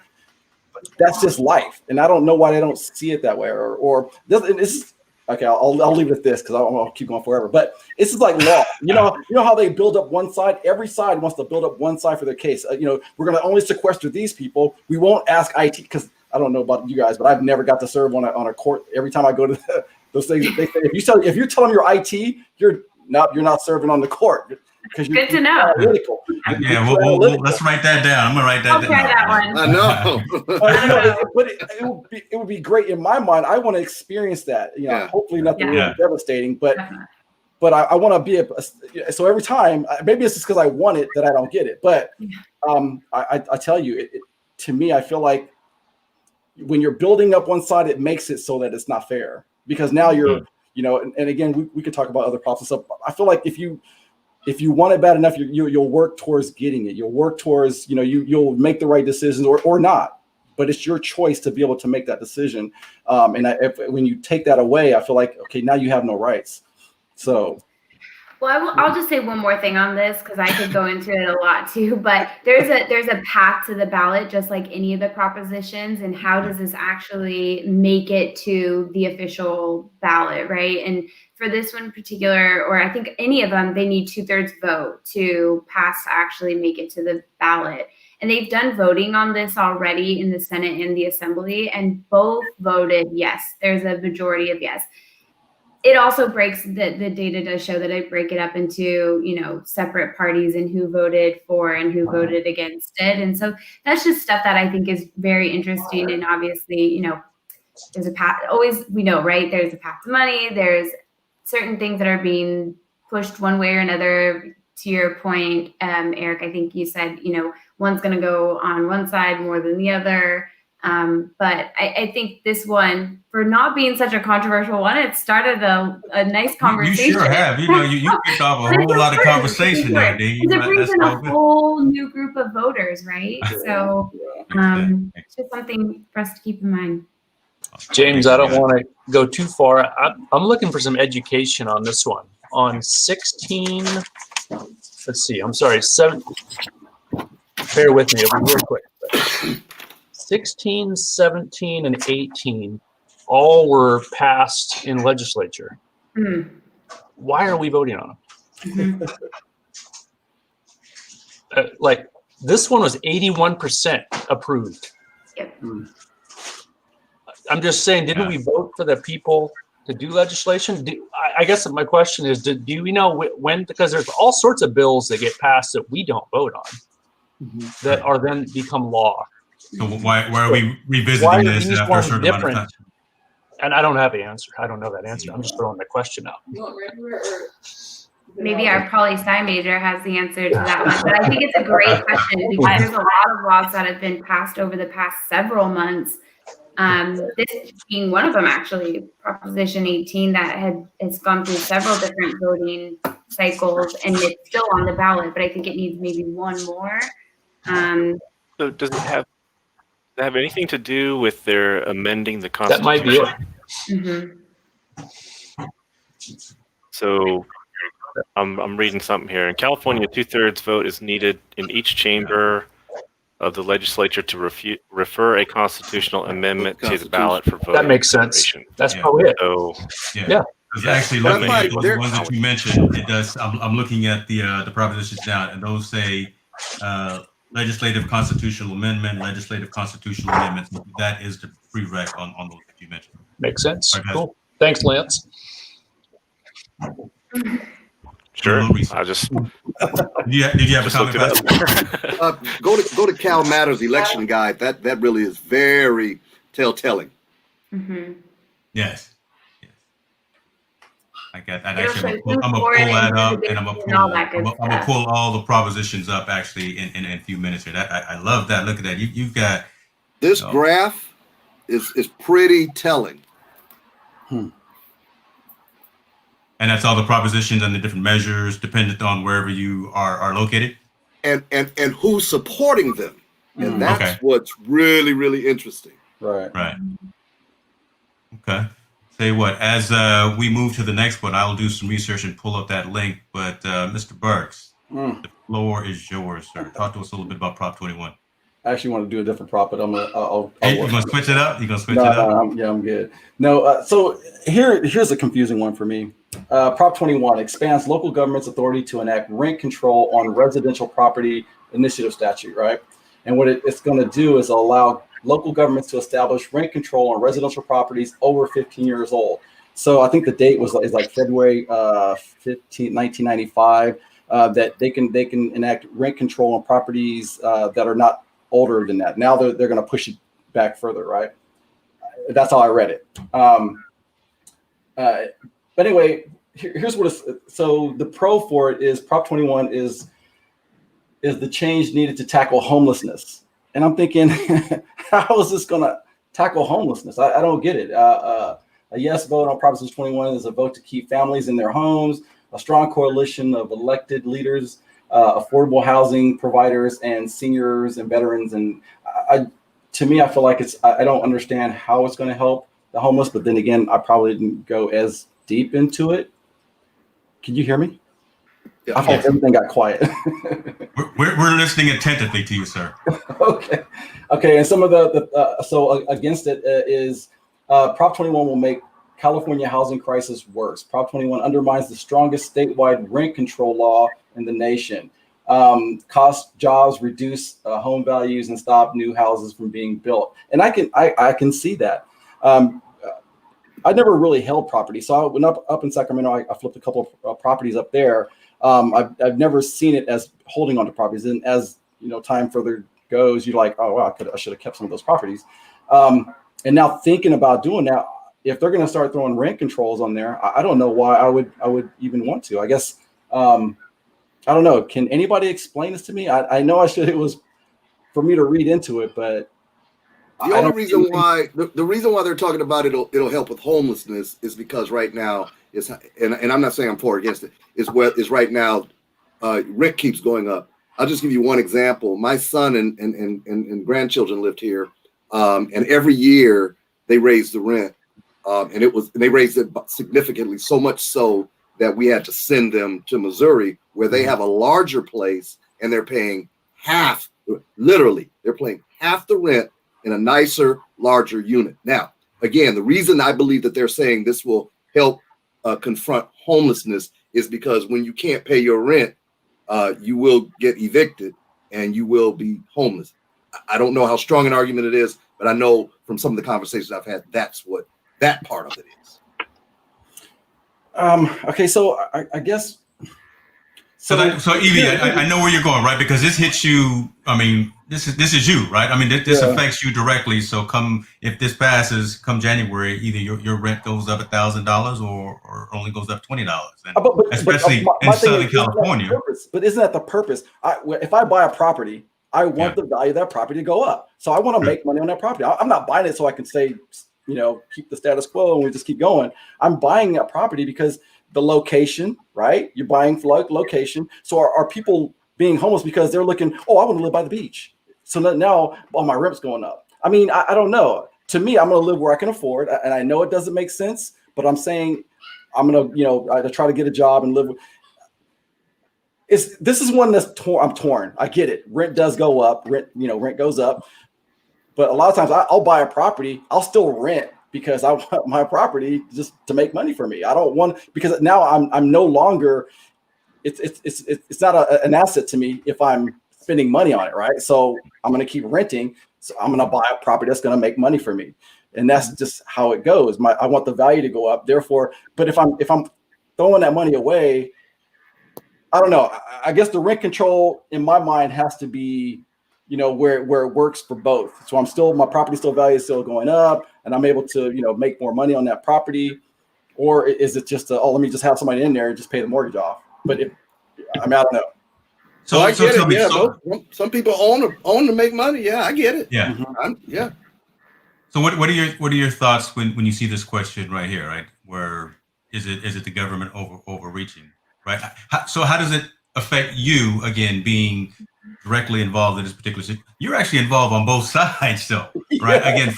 That's just life, and I don't know why they don't see it that way. Or this. Okay, I'll leave it at this because I'll keep going forever. But it's just like law. You know how they build up one side. Every side wants to build up one side for their case. We're going to only sequester these people. We won't ask IT because I don't know about you guys, but I've never got to serve on a court. Every time I go to those things, they say if you tell them you're IT, you're not serving on the court. Good to know. Yeah, let's write that down. I'm gonna write that I'll down. try that one. I know. But it would be great in my mind. I want to experience that. Hopefully nothing really devastating, but I want to be so every time. Maybe it's just because I want it that I don't get it. But I tell you, to me, I feel like when you're building up one side, it makes it so that it's not fair because now you're and again we could talk about other problems and stuff. I feel like if you want it bad enough, you'll work towards getting it. You'll work towards, you'll make the right decisions or not. But it's your choice to be able to make that decision. When you take that away, I feel like, okay, now you have no rights. So. Well, I'll just say one more thing on this because I could go into it a lot too. But there's a path to the ballot, just like any of the propositions. And how does this actually make it to the official ballot, right? And for this one in particular, or I think any of them, they need 2/3 vote to pass to actually make it to the ballot. And they've done voting on this already in the Senate and the Assembly, and both voted yes. There's a majority of yes. it also breaks the data does show that it break it up into, separate parties and who voted for and who voted against it. And so that's just stuff that I think is very interesting. And obviously, there's a path, always, we know, right? There's a path to money. There's certain things that are being pushed one way or another. To your point, Eric, I think you said, one's going to go on one side more than the other. But I think this one, for not being such a controversial one, it started a nice conversation. You sure have. You kicked off a whole lot of conversation there, D. It brings in a whole new group of voters, right? So it's just something for us to keep in mind. James, I don't want to go too far. I'm looking for some education on this one. On 16, let's see, I'm sorry, 7, bear with me, it'll be real quick. 16, 17, and 18 all were passed in legislature. Why are we voting on them? Like, this one was 81% approved. Yep. I'm just saying, didn't we vote for the people to do legislation? I guess my question is, do we know when? Because there's all sorts of bills that get passed that we don't vote on that are then become law. So why are we revisiting this after a certain amount of time? And I don't have the answer. I don't know that answer. I'm just throwing the question out. Maybe our poli-sci major has the answer to that one. But I think it's a great question because there's a lot of laws that have been passed over the past several months. This being one of them, actually, Proposition 18 that has gone through several different voting cycles and it's still on the ballot, but I think it needs maybe one more. So does it have anything to do with their amending the Constitution? That might be it. So I'm reading something here. In California, 2/3 vote is needed in each chamber of the legislature to refer a constitutional amendment to the ballot for voting. That makes sense. That's probably it. So, yeah. Because actually, looking at the ones that you mentioned, it does. I'm looking at the propositions down, and those say legislative constitutional amendment, legislative constitutional amendments. That is the prereq on those that you mentioned. Makes sense. Cool. Thanks, Lance. Sure. I just. Did you have a comment? Go to Cal Matters election guide. That really is very telltale. Yes. I got that. Actually, I'm gonna pull that up, and I'm gonna pull all the propositions up actually in a few minutes here. I love that. Look at that. You've got this graph is pretty telling. And that's all the propositions and the different measures dependent on wherever you are located. And who's supporting them. And that's what's really, really interesting. Right. Okay. Say what, as we move to the next one, I'll do some research and pull up that link. But Mr. Burks, the floor is yours, sir. Talk to us a little bit about Prop 21. I actually want to do a different prop, but I'll you gonna switch it up? I'm good. No, so here's a confusing one for me. Prop 21 expands local government's authority to enact rent control on residential property initiative statute, right? And what it's going to do is allow local governments to establish rent control on residential properties over 15 years old. So I think the date is like February 15, 1995, that they can enact rent control on properties that are not older than that. Now they're going to push it back further, right? That's how I read it. But anyway, here's what so the pro for it is Prop 21 is the change needed to tackle homelessness. And I'm thinking, how is this going to tackle homelessness? I don't get it. A yes vote on Proposition 21 is a vote to keep families in their homes, a strong coalition of elected leaders, affordable housing providers, and seniors and veterans. And to me, I feel like I don't understand how it's going to help the homeless. But then again, I probably didn't go as deep into it. Can you hear me? Yeah, I thought everything got quiet. we're listening attentively to you, sir. Okay. And some of so against it is Prop 21 will make California housing crisis worse. Prop 21 undermines the strongest statewide rent control law in the nation. Cost jobs, reduce home values, and stop new houses from being built. And I can see that. I never really held property. So I went up in Sacramento. I flipped a couple of properties up there. I've never seen it as holding onto properties. And as time further goes, you're like, oh wow, I should have kept some of those properties. And now thinking about doing that, if they're going to start throwing rent controls on there, I don't know why I would even want to. I guess I don't know. Can anybody explain this to me? I know I should. It was for me to read into it, but the only reason why the reason why they're talking about it'll help with homelessness is because right now is, and I'm not saying I'm for or against it, is right now rent keeps going up. I'll just give you one example. My son and grandchildren lived here, and every year they raised the rent, and they raised it significantly, so much so that we had to send them to Missouri, where they have a larger place and they're paying half. Literally, they're paying half the rent in a nicer, larger unit. Now, again, the reason I believe that they're saying this will help confront homelessness is because when you can't pay your rent, you will get evicted and you will be homeless. I don't know how strong an argument it is, but I know from some of the conversations I've had, that's what that part of it is. Okay, so I guess. So Evie, I know where you're going, right? Because this hits you. I mean, this is you, right? I mean, this affects you directly. So if this passes, come January, either your rent goes up $1,000 or only goes up $20, especially in Southern California. But isn't that the purpose? If I buy a property, I want the value of that property to go up. So I want to make money on that property. I'm not buying it so I can say, keep the status quo and we just keep going. I'm buying that property because the location, right? You're buying for location. So are people being homeless because they're looking, I want to live by the beach. So now my rent's going up. I mean, I don't know. To me, I'm going to live where I can afford. And I know it doesn't make sense, but I'm saying I'm going to, I try to get a job and live. This is one that's I'm torn. I get it. Rent does go up. Rent goes up. But a lot of times I'll buy a property. I'll still rent because I want my property just to make money for me. I don't want, because now I'm no longer, it's not an asset to me if I'm spending money on it, right? So I'm going to keep renting. So I'm going to buy a property that's going to make money for me. And that's just how it goes. I want the value to go up. Therefore, but if I'm throwing that money away, I don't know. I guess the rent control in my mind has to be, where it works for both. So my property value is still going up and I'm able to, make more money on that property. Or is it just let me just have somebody in there and just pay the mortgage off? But I don't know. So I get it. Yeah, some people own to make money. Yeah, I get it. Yeah. Yeah. So what are your thoughts when you see this question right here, right? Where is it the government overreaching, right? So how does it affect you, again, being directly involved in this particular situation? You're actually involved on both sides still, right? Yeah. Again,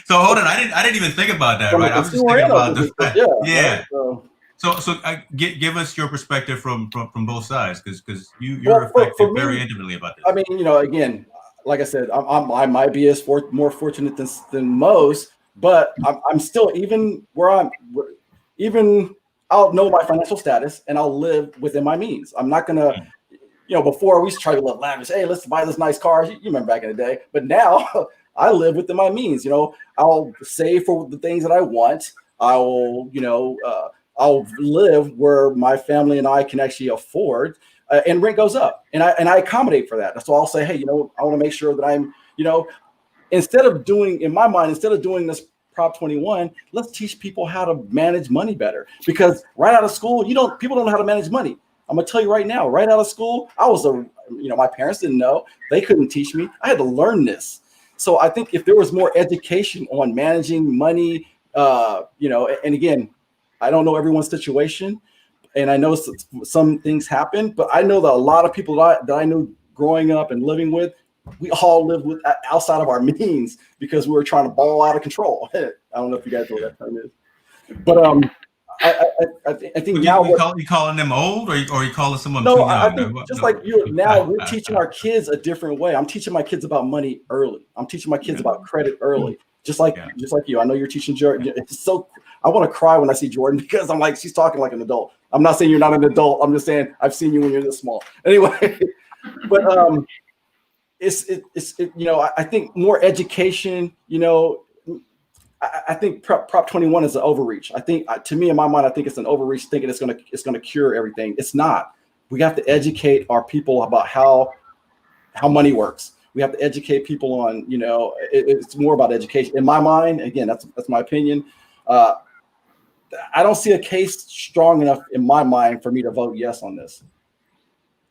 so hold on, I didn't even think about that, right? I was just thinking about the fact. Yeah. Right? So give us your perspective from both sides, because you're affected very intimately about this. I mean, again, like I said, I might be more fortunate than most, but I'm still, even I'll know my financial status and I'll live within my means. I'm not gonna, before we used to try to live lavish. Hey, let's buy this nice car. You remember back in the day, but now I live within my means. I'll save for the things that I want. I will, I'll live where my family and I can actually afford, and rent goes up, and I accommodate for that. So I'll say, hey, I want to make sure that I'm, instead of doing this Prop 21, let's teach people how to manage money better. Because right out of school, people don't know how to manage money. I'm gonna tell you right now, right out of school, I was my parents didn't know. They couldn't teach me. I had to learn this. So I think if there was more education on managing money, and again, I don't know everyone's situation, and I know some things happen, but I know that a lot of people that I knew growing up and living with, we all live with outside of our means because we were trying to ball out of control. I don't know if you guys know what that term is, but I think now you calling them old, or you calling someone too young? I think just like you now, we're teaching our kids a different way. I'm teaching my kids about money early. I'm teaching my kids about credit early. Just like you. I know you're teaching Jordan. It's so, I want to cry when I see Jordan because I'm like, she's talking like an adult. I'm not saying you're not an adult. I'm just saying I've seen you when you're this small. Anyway, but I think more education. I think Prop 21 is an overreach. I think, to me, in my mind, I think it's an overreach thinking it's gonna cure everything. It's not. We have to educate our people about how money works. We have to educate people on, it's more about education. In my mind, again, that's my opinion. I don't see a case strong enough in my mind for me to vote yes on this.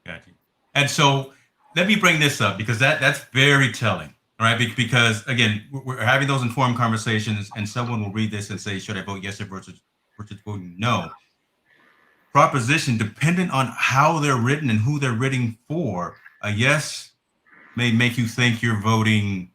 Gotcha. And so let me bring this up because that's very telling, all right? Because again, we're having those informed conversations, and someone will read this and say, "Should I vote yes versus voting no?" Proposition, dependent on how they're written and who they're written for, a yes may make you think you're voting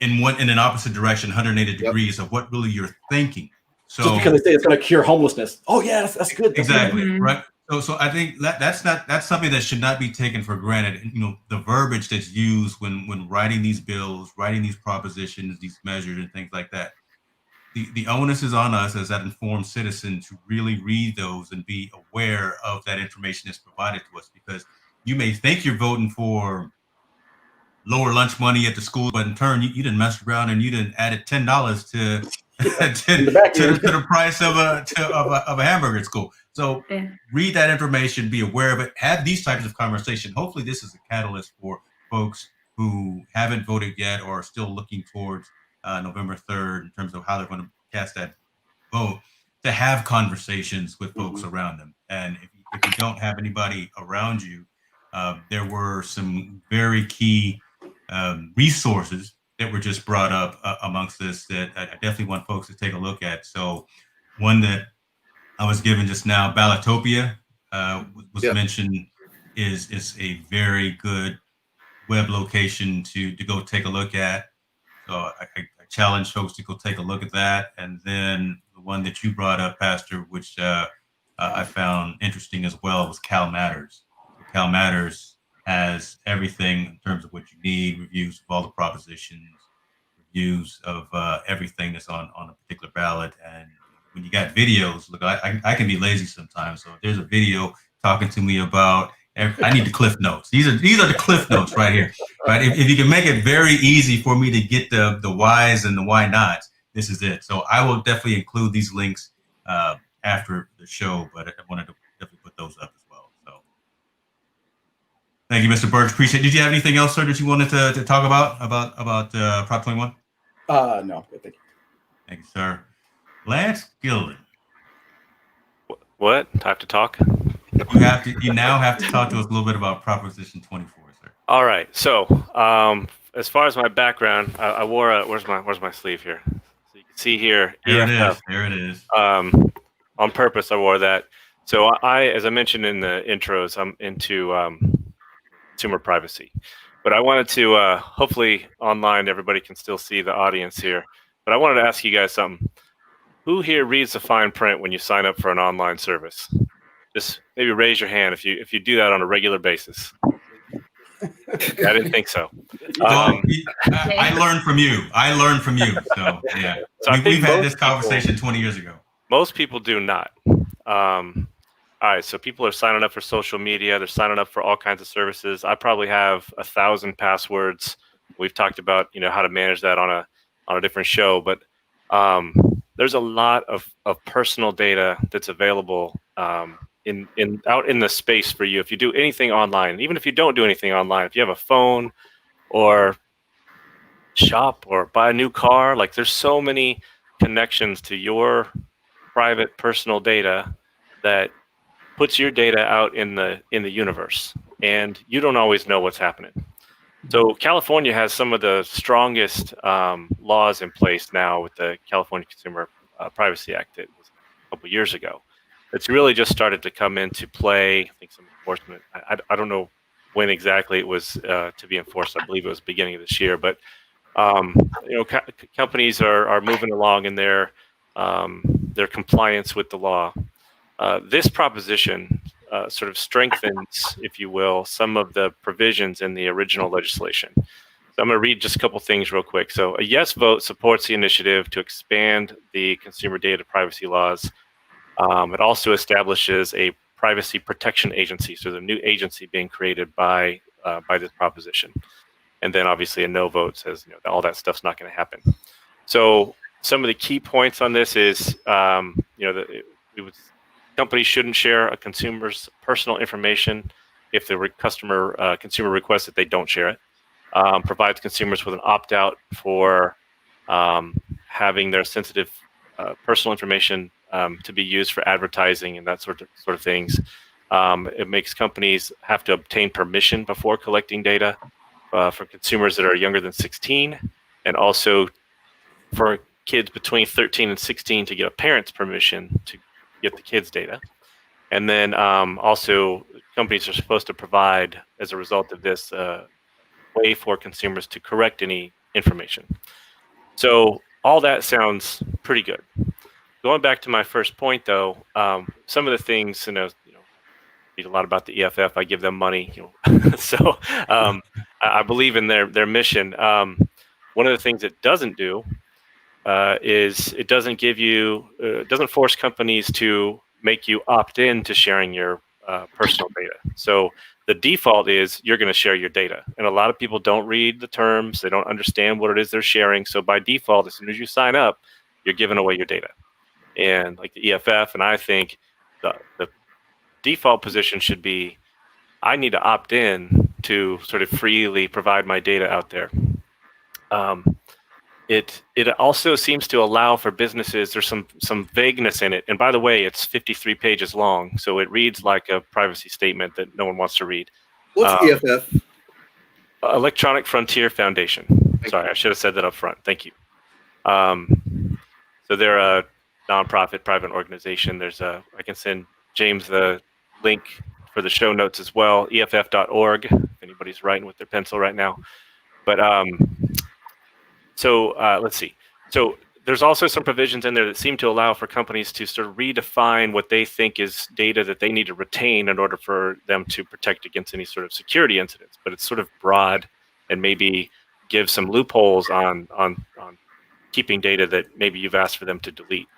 in an opposite direction, 180 degrees of what really you're thinking. So just because they say it's going to cure homelessness, oh yeah, that's good. That's exactly good. right. So I think that's something that should not be taken for granted. The verbiage that's used when writing these bills, writing these propositions, these measures, and things like that. The onus is on us as that informed citizen to really read those and be aware of that information that's provided to us, because you may think you're voting for lower lunch money at the school, but in turn you didn't mess around and you didn't added $10 to the price of a hamburger at school. So read that information, be aware of it, have these types of conversations. Hopefully this is a catalyst for folks who haven't voted yet or are still looking towards November 3rd in terms of how they're going to cast that vote, to have conversations with folks around them. And if you don't have anybody around you, there were some very key resources that were just brought up amongst this that I definitely want folks to take a look at. So one that I was given just now, Ballotopia, was mentioned, is a very good web location to go take a look at. So I challenge folks to go take a look at that. And then the one that you brought up, Pastor, which I found interesting as well, was Cal Matters. So Cal Matters has everything in terms of what you need, reviews of all the propositions, reviews of everything that's on a particular ballot. And when you got videos, look, I can be lazy sometimes. So if there's a video talking to me about, I need the cliff notes. These are the cliff notes right here. Right? If you can make it very easy for me to get the whys and the why nots, this is it. So I will definitely include these links after the show, but I wanted to definitely put those up as well. So thank you, Mr. Birch. Appreciate it. Did you have anything else, sir, that you wanted to talk about Prop 21? No, thank you. Thank you, sir. Lance Gillen. What? Time to talk? You now have to talk to us a little bit about Proposition 24, sir. All right. So, as far as my background, I wore where's my sleeve here? So you can see here. There it is. On purpose, I wore that. So as I mentioned in the intros, I'm into consumer privacy. But I wanted to, hopefully online everybody can still see the audience here. But I wanted to ask you guys something. Who here reads the fine print when you sign up for an online service? Just maybe raise your hand if you do that on a regular basis. I didn't think so. I learned from you. So yeah. So we've had this conversation 20 years ago. Most people do not. All right. So people are signing up for social media. They're signing up for all kinds of services. I probably have 1,000 passwords. We've talked about how to manage that on a different show, but there's a lot of personal data that's available out in the space for you. If you do anything online, even if you don't do anything online, if you have a phone or shop or buy a new car, like there's so many connections to your private personal data that puts your data out in the universe, and you don't always know what's happening. So California has some of the strongest laws in place now with the California Consumer Privacy Act. It was a couple of years ago. It's really just started to come into play. I think some enforcement. I don't know when exactly it was to be enforced. I believe it was beginning of this year. But companies are moving along in their compliance with the law. This proposition sort of strengthens, if you will, some of the provisions in the original legislation. So I'm going to read just a couple things real quick. So a yes vote supports the initiative to expand the consumer data privacy laws. It also establishes a privacy protection agency. So there's a new agency being created by this proposition. And then obviously a no vote says all that stuff's not going to happen. So some of the key points on this is, companies shouldn't share a consumer's personal information if the consumer requests that they don't share it. Provides consumers with an opt-out for having their sensitive personal information to be used for advertising and that sort of things. It makes companies have to obtain permission before collecting data for consumers that are younger than 16, and also for kids between 13 and 16 to get a parent's permission to get the kids' data. And then also companies are supposed to provide, as a result of this, way for consumers to correct any information. So all that sounds pretty good. Going back to my first point, though, some of the things, read a lot about the EFF. I give them money, so I believe in their mission. One of the things it doesn't do is it doesn't doesn't force companies to make you opt in to sharing your personal data. So the default is you're going to share your data, and a lot of people don't read the terms. They don't understand what it is they're sharing. So by default, as soon as you sign up, you're giving away your data. And like the EFF, and I think the default position should be, I need to opt in to sort of freely provide my data out there. It also seems to allow for businesses, there's some vagueness in it. And by the way, it's 53 pages long, so it reads like a privacy statement that no one wants to read. What's EFF? Electronic Frontier Foundation. Sorry, I should have said that up front. Thank you. So they're a nonprofit private organization. I can send James the link for the show notes as well, EFF.org, if anybody's writing with their pencil right now. But let's see. So there's also some provisions in there that seem to allow for companies to sort of redefine what they think is data that they need to retain in order for them to protect against any sort of security incidents. But it's sort of broad and maybe give some loopholes on keeping data that maybe you've asked for them to delete.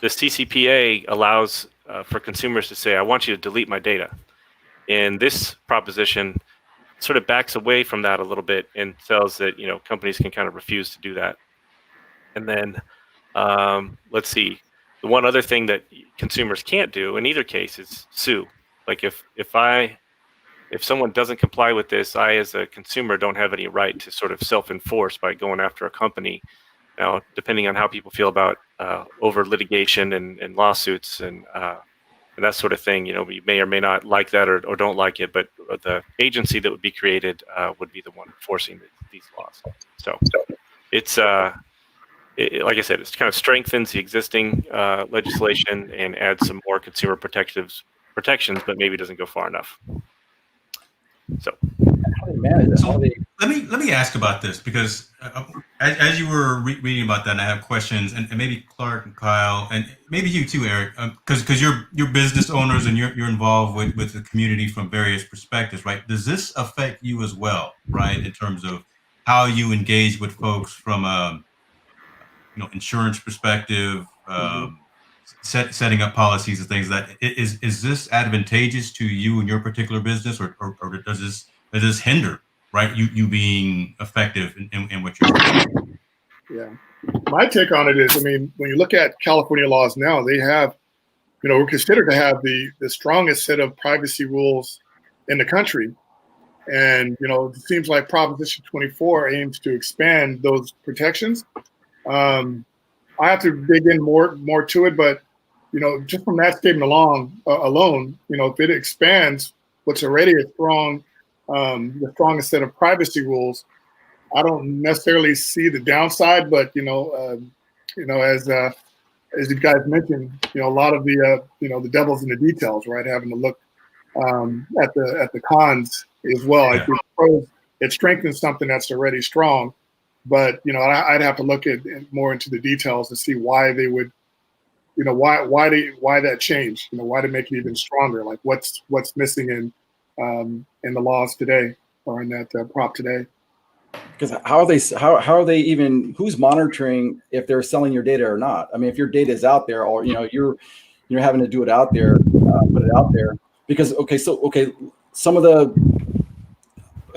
This TCPA allows for consumers to say, I want you to delete my data. And this proposition sort of backs away from that a little bit and says that, companies can kind of refuse to do that. And then let's see, the one other thing that consumers can't do in either case is sue. Like if someone doesn't comply with this, I as a consumer don't have any right to sort of self-enforce by going after a company. Now, depending on how people feel about over litigation and lawsuits and that sort of thing, you may or may not like that or don't like it, but the agency that would be created would be the one enforcing these laws. So it's, like I said, it kind of strengthens the existing legislation and adds some more consumer protections, but maybe doesn't go far enough. So let me ask about this, because as you were reading about that, and I have questions, and maybe Clark and Kyle, and maybe you too, Eric, because you're business owners and you're involved with the community from various perspectives, right? Does this affect you as well, right? In terms of how you engage with folks from a insurance perspective, setting up policies and things. That is this advantageous to you and your particular business, or does this hinder, right, you being effective in what you're doing? Yeah, my take on it is, when you look at California laws now, they have, we're considered to have the strongest set of privacy rules in the country. And, it seems like Proposition 24 aims to expand those protections. I have to dig in more to it, but, just from that statement alone, if it expands what's already a strong, the strongest set of privacy rules, I don't necessarily see the downside, but, as you guys mentioned, a lot of the devil's in the details, right? Having to look at the cons as well. Yeah. I think pros, it strengthens something that's already strong, but I'd have to look at more into the details to see why they would, why that change, why to make it even stronger, like what's missing in the laws today, or in that prop today. Because how are they even, who's monitoring if they're selling your data or not? If your data is out there, or you're having to do it out there, put it out there, because some of the,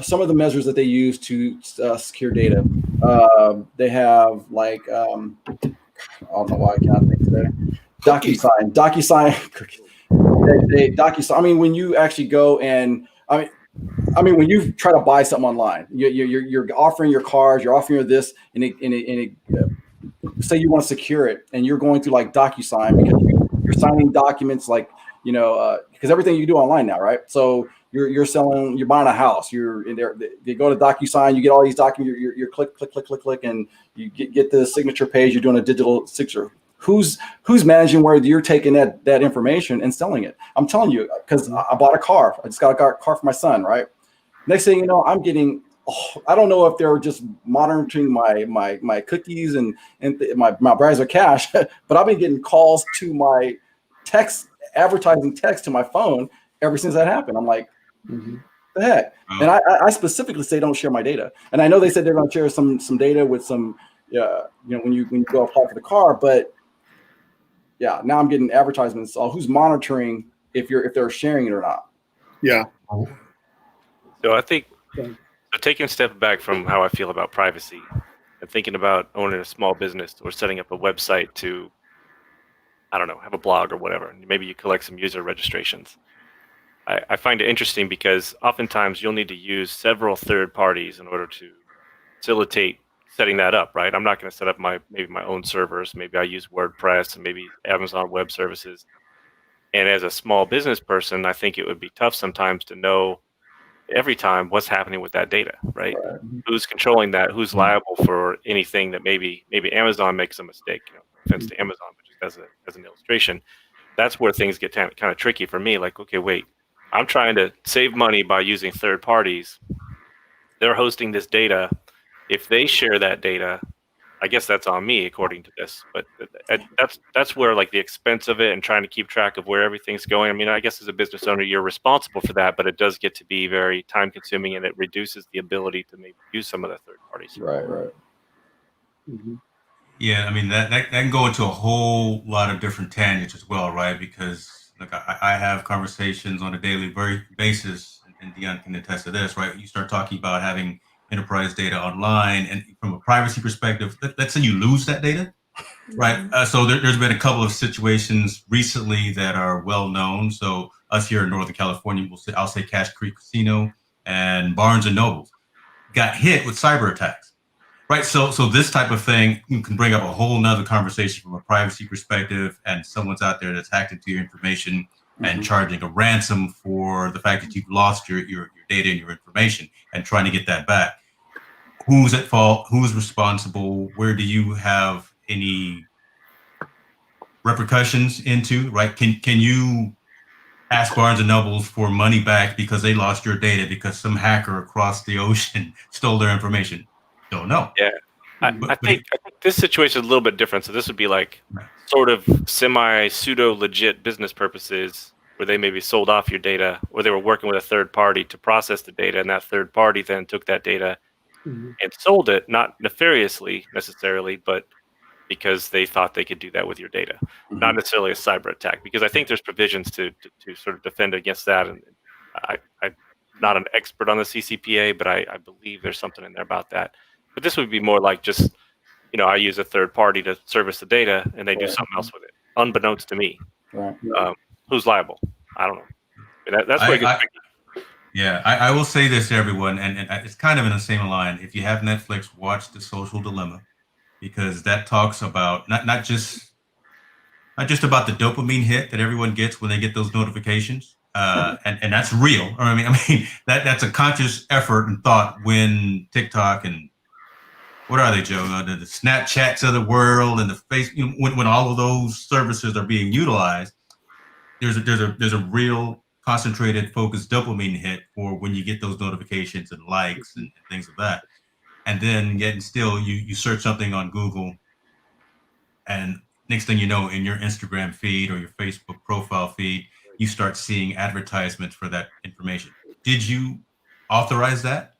some of the measures that they use to secure data. They have like I don't know why I can't think today. DocuSign. DocuSign. I mean, when you actually go and I mean, when you try to buy something online, you're offering your cars, you're offering your this, and say you want to secure it, and you're going through like DocuSign because you're signing documents like because everything you do online now, right? So you're buying a house, you're in there. You go to DocuSign, you get all these documents, you click, and you get the signature page. You're doing a digital signature. Who's managing where you're taking that information and selling it? I'm telling you, because I bought a car. I just got a car for my son, right? Next thing you know, I'm getting. I don't know if they're just monitoring my cookies and my browser cache, but I've been getting calls to my advertising text to my phone ever since that happened. I'm like, the heck? And I specifically say don't share my data. And I know they said they're going to share some data with some, when you go apply for the car, but yeah, now I'm getting advertisements. So who's monitoring if they're sharing it or not? Yeah. So I think taking a step back from how I feel about privacy and thinking about owning a small business or setting up a website to, I don't know, have a blog or whatever. Maybe you collect some user registrations. I find it interesting because oftentimes you'll need to use several third parties in order to facilitate setting that up, right? I'm not going to set up maybe my own servers. Maybe I use WordPress and maybe Amazon Web Services. And as a small business person, I think it would be tough sometimes to know every time what's happening with that data, right? Who's controlling that? Who's liable for anything that maybe Amazon makes a mistake? Offense to Amazon, but just as an illustration, that's where things get kind of tricky for me. Like, okay, wait, I'm trying to save money by using third parties. They're hosting this data. If they share that data, I guess that's on me according to this. But that's where like the expense of it and trying to keep track of where everything's going. I mean, I guess as a business owner, you're responsible for that, but it does get to be very time consuming and it reduces the ability to maybe use some of the third parties. Right. Yeah, I mean that can go into a whole lot of different tangents as well, right? Because look, I have conversations on a daily basis, and Dion can attest to this, right? You start talking about having enterprise data online, and from a privacy perspective, let's say you lose that data, right? So there's been a couple of situations recently that are well known. So us here in Northern California, I'll say Cache Creek Casino and Barnes and Noble got hit with cyber attacks. Right. So this type of thing can bring up a whole nother conversation from a privacy perspective, and someone's out there that's hacked into your information and charging a ransom for the fact that you've lost your data and your information and trying to get that back. Who's at fault? Who's responsible? Where do you have any repercussions into, right? Can you ask Barnes and Nobles for money back because they lost your data because some hacker across the ocean stole their information? Don't know. Yeah, I think this situation is a little bit different. So this would be like sort of pseudo legit business purposes where they maybe sold off your data, or they were working with a third party to process the data, and that third party then took that data and sold it, not nefariously necessarily, but because they thought they could do that with your data, not necessarily a cyber attack. Because I think there's provisions to sort of defend against that, and I'm not an expert on the CCPA, but I believe there's something in there about that. But this would be more like just, I use a third party to service the data and they do something else with it, unbeknownst to me. Right. Who's liable? I don't know. That's where it gets tricky. Yeah, I will say this to everyone, and it's kind of in the same line. If you have Netflix, watch The Social Dilemma, because that talks about not just about the dopamine hit that everyone gets when they get those notifications. And that's real. I mean that's a conscious effort and thought when TikTok and what are they, Joe? The Snapchats of the world and the face. When all of those services are being utilized, there's a real concentrated, focused dopamine hit for when you get those notifications and likes and things of that. And then yet and still you search something on Google, and next thing you know, in your Instagram feed or your Facebook profile feed, you start seeing advertisements for that information. Did you authorize that?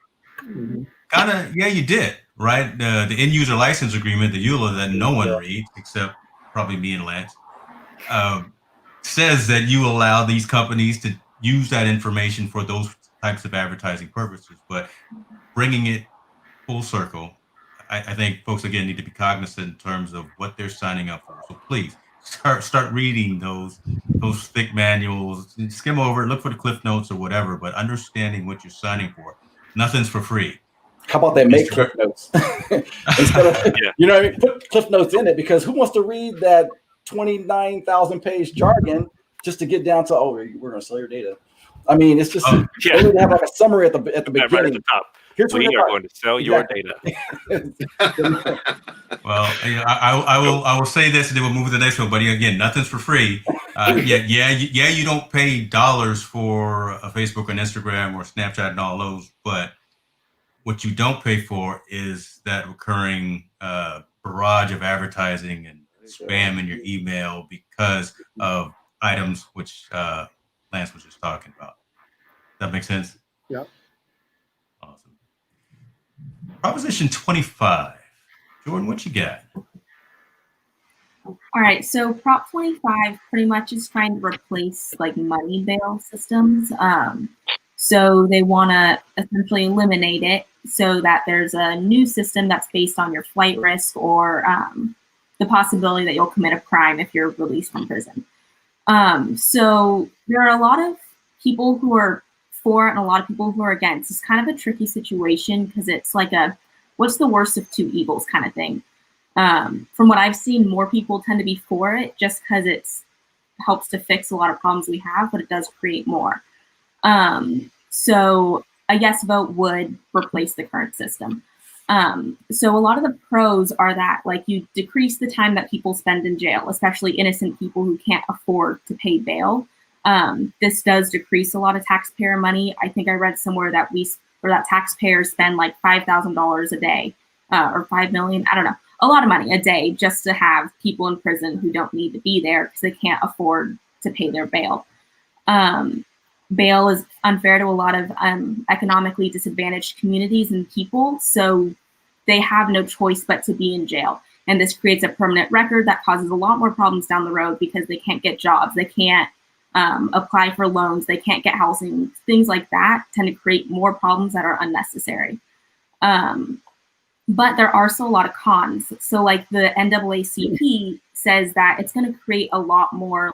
Kind of, yeah, you did, right? The end user license agreement, the EULA that no one reads except probably me and Lance, says that you allow these companies to use that information for those types of advertising purposes, but bringing it full circle, I think folks again need to be cognizant in terms of what they're signing up for. So please start reading those thick manuals, skim over it, look for the cliff notes or whatever, but understanding what you're signing for. Nothing's for free. How about they make cliff notes instead of you know what I mean? Put cliff notes in it, because who wants to read that 29,000 page jargon just to get down to, oh, we're going to sell your data. I mean, it's just they need to have like a summary at the beginning. Right at the top. Here's We are going to sell your data. Well, I will say this, and then we'll move to the next one. But again, nothing's for free. You don't pay dollars for a Facebook and Instagram or Snapchat and all those. But what you don't pay for is that recurring barrage of advertising and spam in your email because of items which Lance was just talking about. That makes sense? Yeah. Awesome. Proposition 25. Jordan, what you got? All right, so Prop 25 pretty much is trying to replace like money bail systems. So they want to essentially eliminate it so that there's a new system that's based on your flight risk or the possibility that you'll commit a crime if you're released from prison. So there are a lot of people who are for it and a lot of people who are against. It's kind of a tricky situation because it's like a what's the worst of two evils kind of thing. From what I've seen, more people tend to be for it just because it helps to fix a lot of problems we have, but it does create more. So a yes vote would replace the current system. So a lot of the pros are that like you decrease the time that people spend in jail, especially innocent people who can't afford to pay bail. This does decrease a lot of taxpayer money. I think I read somewhere that taxpayers spend like $5,000 a day or $5 million. I don't know, a lot of money a day just to have people in prison who don't need to be there because they can't afford to pay their bail. Bail is unfair to a lot of economically disadvantaged communities and people, so they have no choice but to be in jail. And this creates a permanent record that causes a lot more problems down the road because they can't get jobs, they can't apply for loans, they can't get housing, things like that tend to create more problems that are unnecessary. But there are still a lot of cons. So like the NAACP says that it's going to create a lot more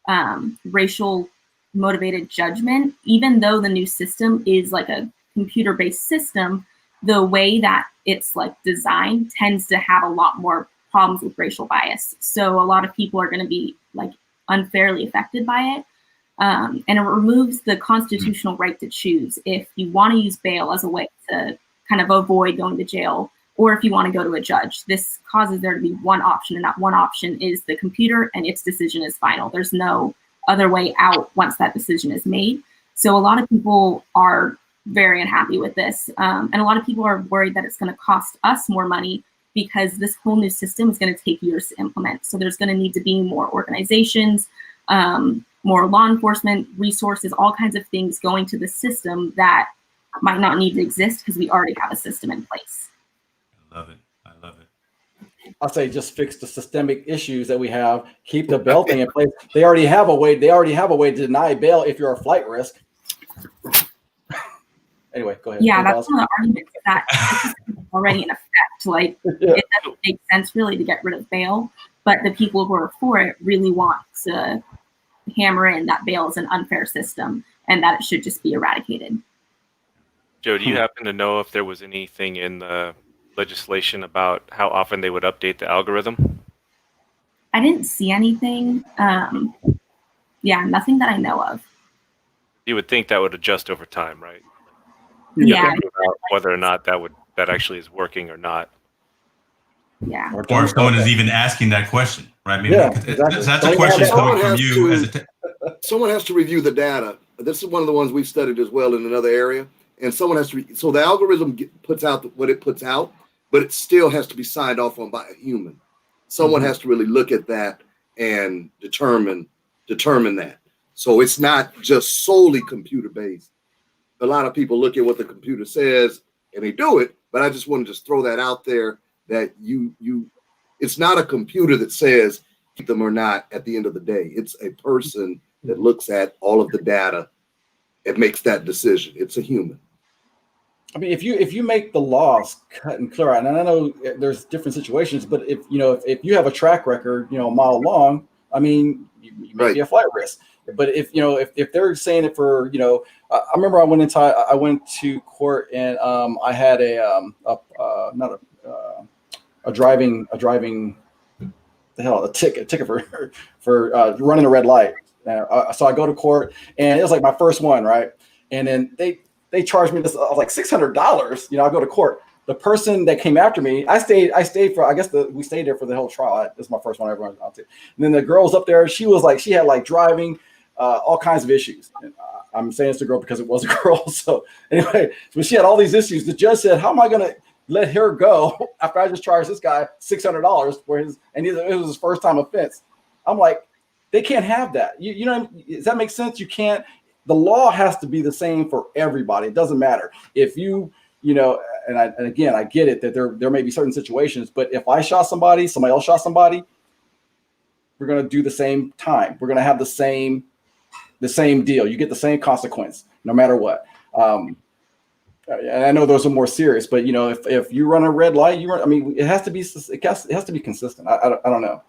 like racial motivated judgment. Even though the new system is like a computer-based system, the way that it's like designed tends to have a lot more problems with racial bias. So a lot of people are going to be like unfairly affected by it. And it removes the constitutional right to choose if you want to use bail as a way to kind of avoid going to jail, or if you want to go to a judge. This causes there to be one option, and that one option is the computer, and its decision is final. There's no other way out once that decision is made. So a lot of people are very unhappy with this. And a lot of people are worried that it's going to cost us more money because this whole new system is going to take years to implement. So there's going to need to be more organizations, more law enforcement resources, all kinds of things going to the system that might not need to exist because we already have a system in place. I love it. I love it. I'll say just fix the systemic issues that we have. Keep the bail thing in place. They already have a way to deny bail if you're a flight risk. Anyway, go ahead. Yeah, that's one of the arguments that this is already in effect. Like it doesn't make sense really to get rid of bail, but the people who are for it really want to hammer in that bail is an unfair system and that it should just be eradicated. Joe, do you happen to know if there was anything in the legislation about how often they would update the algorithm? I didn't see anything. Yeah, nothing that I know of. You would think that would adjust over time, right? Yeah. Whether or not that actually is working or not. Yeah. Or if someone is even asking that question, right? I mean, exactly. That's a question coming from you as a someone has to review the data. This is one of the ones we've studied as well in another area. And someone has to, so the algorithm puts out what it puts out, but it still has to be signed off on by a human. Someone has to really look at that and determine that. So it's not just solely computer based. A lot of people look at what the computer says and they do it, but I just want to just throw that out there that it's not a computer that says keep them or not at the end of the day. It's a person that looks at all of the data it makes that decision. It's a human. I mean, if you make the laws cut and clear, and I know there's different situations, but if you have a track record, a mile long, I mean, you may be a flight risk. But if they're saying it for, I remember I went to court and I had a ticket for running a red light. So I go to court and it was like my first one, right? And then they charged me this like $600. I go to court. The person that came after me, I stayed for, I guess we stayed there for the whole trial. This is my first one I ever went out to. And then the girl was up there. She had like driving, all kinds of issues. And, I'm saying it's a girl because it was a girl. So anyway, so she had all these issues. The judge said, how am I going to let her go after I just charged this guy $600 for it was his first time offense? I'm like, they can't have that. Does that make sense? You can't. The law has to be the same for everybody. It doesn't matter if and again, I get it that there may be certain situations, but if I shot somebody else shot somebody, we're going to do the same time. We're going to have the same deal. You get the same consequence no matter what. And I know those are more serious, but if you run a red light, it has to be consistent. I don't know.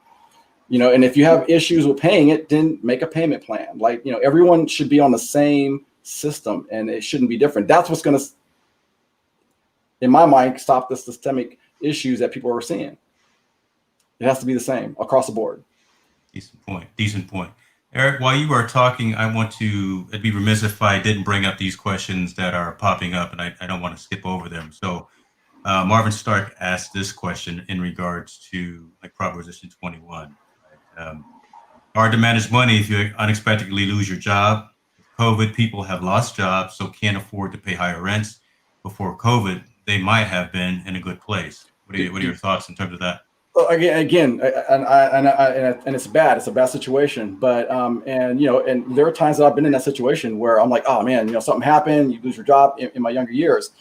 And if you have issues with paying it, then make a payment plan. Like, everyone should be on the same system and it shouldn't be different. That's what's going to, in my mind, stop the systemic issues that people are seeing. It has to be the same across the board. Decent point. Eric, while you are talking, it'd be remiss if I didn't bring up these questions that are popping up, and I don't want to skip over them. So Marvin Stark asked this question in regards to like Proposition 21. Hard to manage money if you unexpectedly lose your job. With COVID, people have lost jobs, so can't afford to pay higher rents. Before COVID, they might have been in a good place. What are your thoughts in terms of that? Well, again, and it's bad. It's a bad situation. But and there are times that I've been in that situation where I'm like, oh man, something happened. You lose your job in my younger years.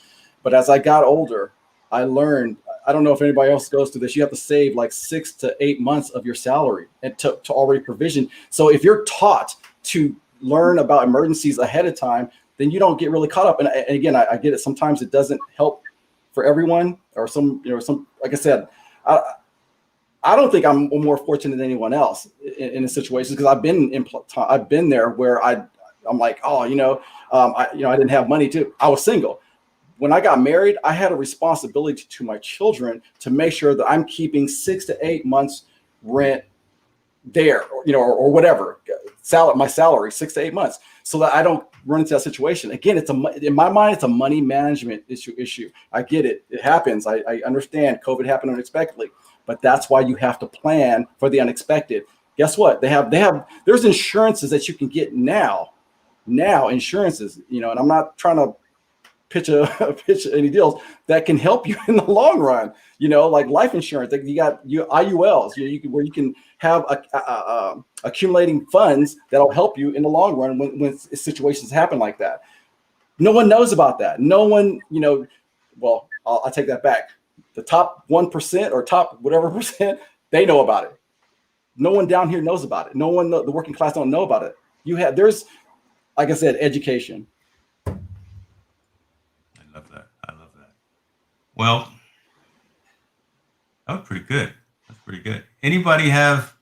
But as I got older, I learned. I don't know if anybody else goes through this. You have to save like 6 to 8 months of your salary and to already provision. So if you're taught to learn about emergencies ahead of time, then you don't get really caught up. And again, I get it. Sometimes it doesn't help for everyone, or some. Like I said, I don't think I'm more fortunate than anyone else in a situation because I've been there where I'm like, oh, I didn't have money too. I was single. When I got married, I had a responsibility to my children to make sure that I'm keeping 6 to 8 months rent there, or whatever, my salary, 6 to 8 months, so that I don't run into that situation. Again, in my mind, it's a money management issue. I get it. It happens. I understand COVID happened unexpectedly, but that's why you have to plan for the unexpected. Guess what? There's insurances that you can get now insurances, and I'm not trying to pitch any deals that can help you in the long run, like life insurance. Like you got your IULs, where you can have accumulating funds that'll help you in the long run when situations happen like that. No one knows about that. No one, well, I'll take that back. The top 1% or top whatever percent, they know about it. No one down here knows about it. No one, the working class don't know about it. There's, like I said, education. I love that. Well, that was pretty good. Anybody have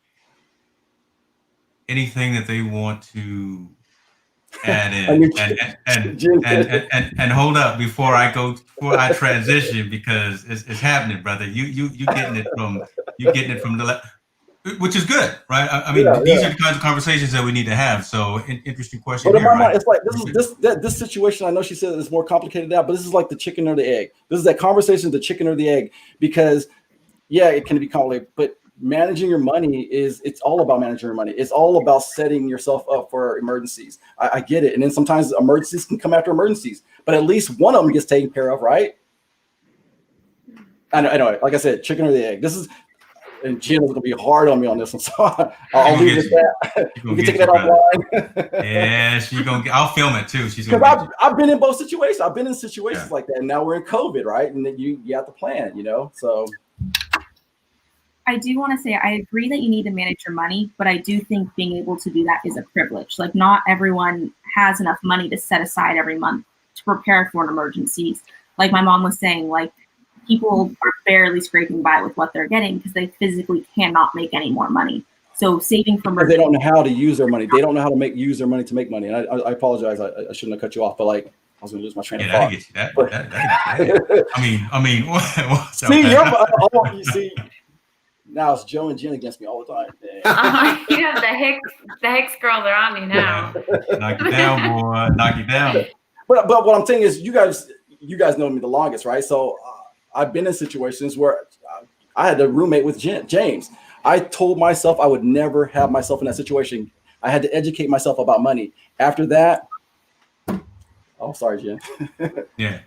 anything that they want to add in? and hold up before I transition, because it's happening, brother. You getting it from the left, which is good, right? I mean, these are the kinds of conversations that we need to have. So, interesting question. But in my mind, it's like this situation. I know she said it's more complicated now, but this is like the chicken or the egg. This is that conversation, the chicken or the egg, because it can be complicated, but managing your money it's all about managing your money. It's all about setting yourself up for emergencies. I get it. And then sometimes emergencies can come after emergencies, but at least one of them gets taken care of, right? I know. Like I said, chicken or the egg. And Gina's gonna be hard on me on this one, so I'll leave it at that. You can take that offline. Yeah, I'll film it too. Because I've been in both situations. I've been in situations like that, and now we're in COVID, right? And then you have to plan, So I do want to say I agree that you need to manage your money, but I do think being able to do that is a privilege. Like not everyone has enough money to set aside every month to prepare for an emergency. Like my mom was saying, like people are barely scraping by with what they're getting because they physically cannot make any more money. So saving for Because they don't know how to use their money. They don't know how to use their money to make money. And I apologize. I shouldn't have cut you off, but like I was going to lose my train of thought. That gets you. That I mean, see, you see, now it's Joe and Jen against me all the time. Yeah, the Hicks girls are on you now. Knock you down, boy. Knock you down. But what I'm saying is, you guys know me the longest, right? So I've been in situations where I had a roommate with James. I told myself I would never have myself in that situation. I had to educate myself about money. After that, oh, sorry, Jen. Yeah.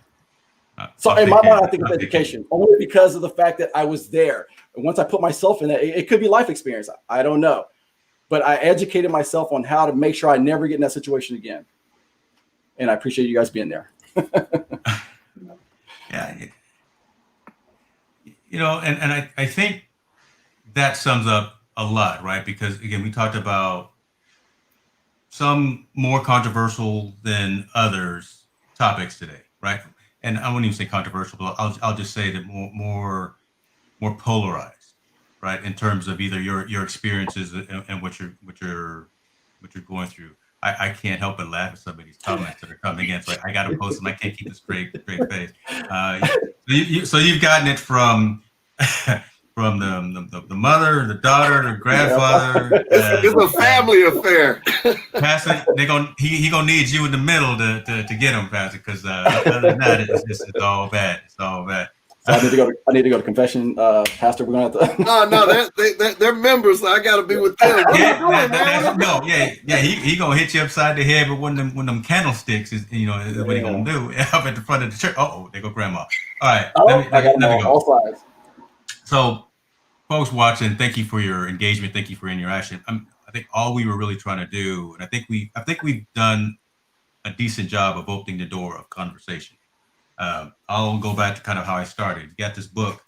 So in my mind, I think it's education, only because of the fact that I was there. And once I put myself in that, it could be life experience. I don't know. But I educated myself on how to make sure I never get in that situation again. And I appreciate you guys being there. Yeah. You know, and I think that sums up a lot, right? Because again, we talked about some more controversial than others topics today, right? And I wouldn't even say controversial, but I'll just say that more polarized, right? In terms of either your experiences and what you're going through. I can't help but laugh at some of these comments that are coming in. So I got to post them. I can't keep a straight face. So you've gotten it from from the mother, the daughter, the grandfather. It's a family affair. Pastor, he gonna need you in the middle to get him, Pastor, because other than that, it's all bad. It's all bad. So I need to go to confession, Pastor. We're gonna have to. No, they're members. So I got to be with them. He gonna hit you upside the head with one of them candlesticks. Is what he gonna do up at the front of the church. There go Grandma. All right, let me go. All sides. So, folks watching, thank you for your engagement. Thank you for your interaction. I think all we were really trying to do, and I think we've done a decent job of opening the door of conversation. I'll go back to kind of how I started. You got this book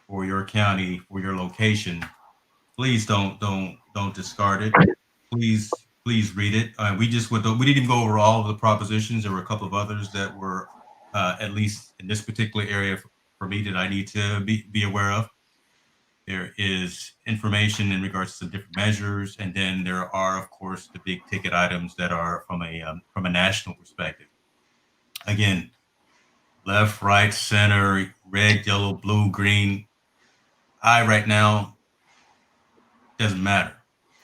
for your county, for your location. Please don't discard it. Please read it. We didn't even go over all of the propositions. There were a couple of others that were at least in this particular area for me that I need to be aware of. There is information in regards to different measures, and then there are, of course, the big ticket items that are from a national perspective. Again, left, right, center, red, yellow, blue, green. Right now, doesn't matter.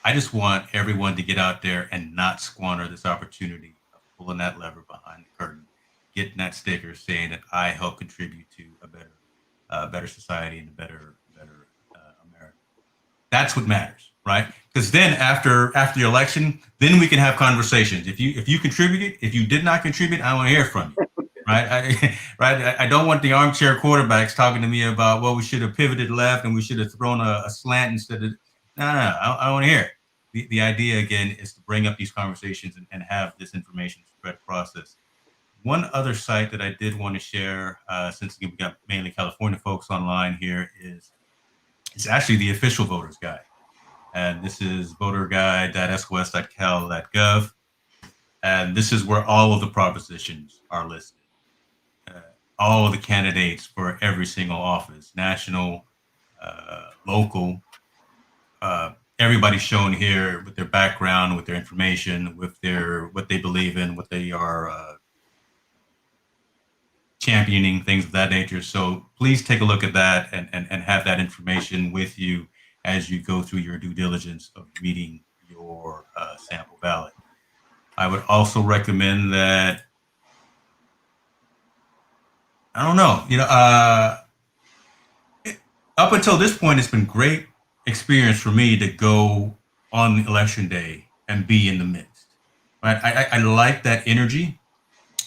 I just want everyone to get out there and not squander this opportunity of pulling that lever behind the curtain, getting that sticker saying that I help contribute to a better society and a better America. That's what matters, right? Because then after the election, then we can have conversations. If you contributed, if you did not contribute, I want to hear from you. Right, I don't want the armchair quarterbacks talking to me about, well, we should have pivoted left and we should have thrown a slant instead of. No, I want to hear it. The idea again is to bring up these conversations and have this information spread process. One other site that I did want to share, since we got mainly California folks online here, it's actually the official voters guide, and this is voterguide.sos.cal.gov, and this is where all of the propositions are listed. All of the candidates for every single office, national, local, everybody's shown here with their background, with their information, with what they believe in, what they are championing, things of that nature. So please take a look at that and have that information with you as you go through your due diligence of reading your sample ballot. I would also recommend that, I don't know, up until this point, it's been great experience for me to go on election day and be in the midst. Right? I like that energy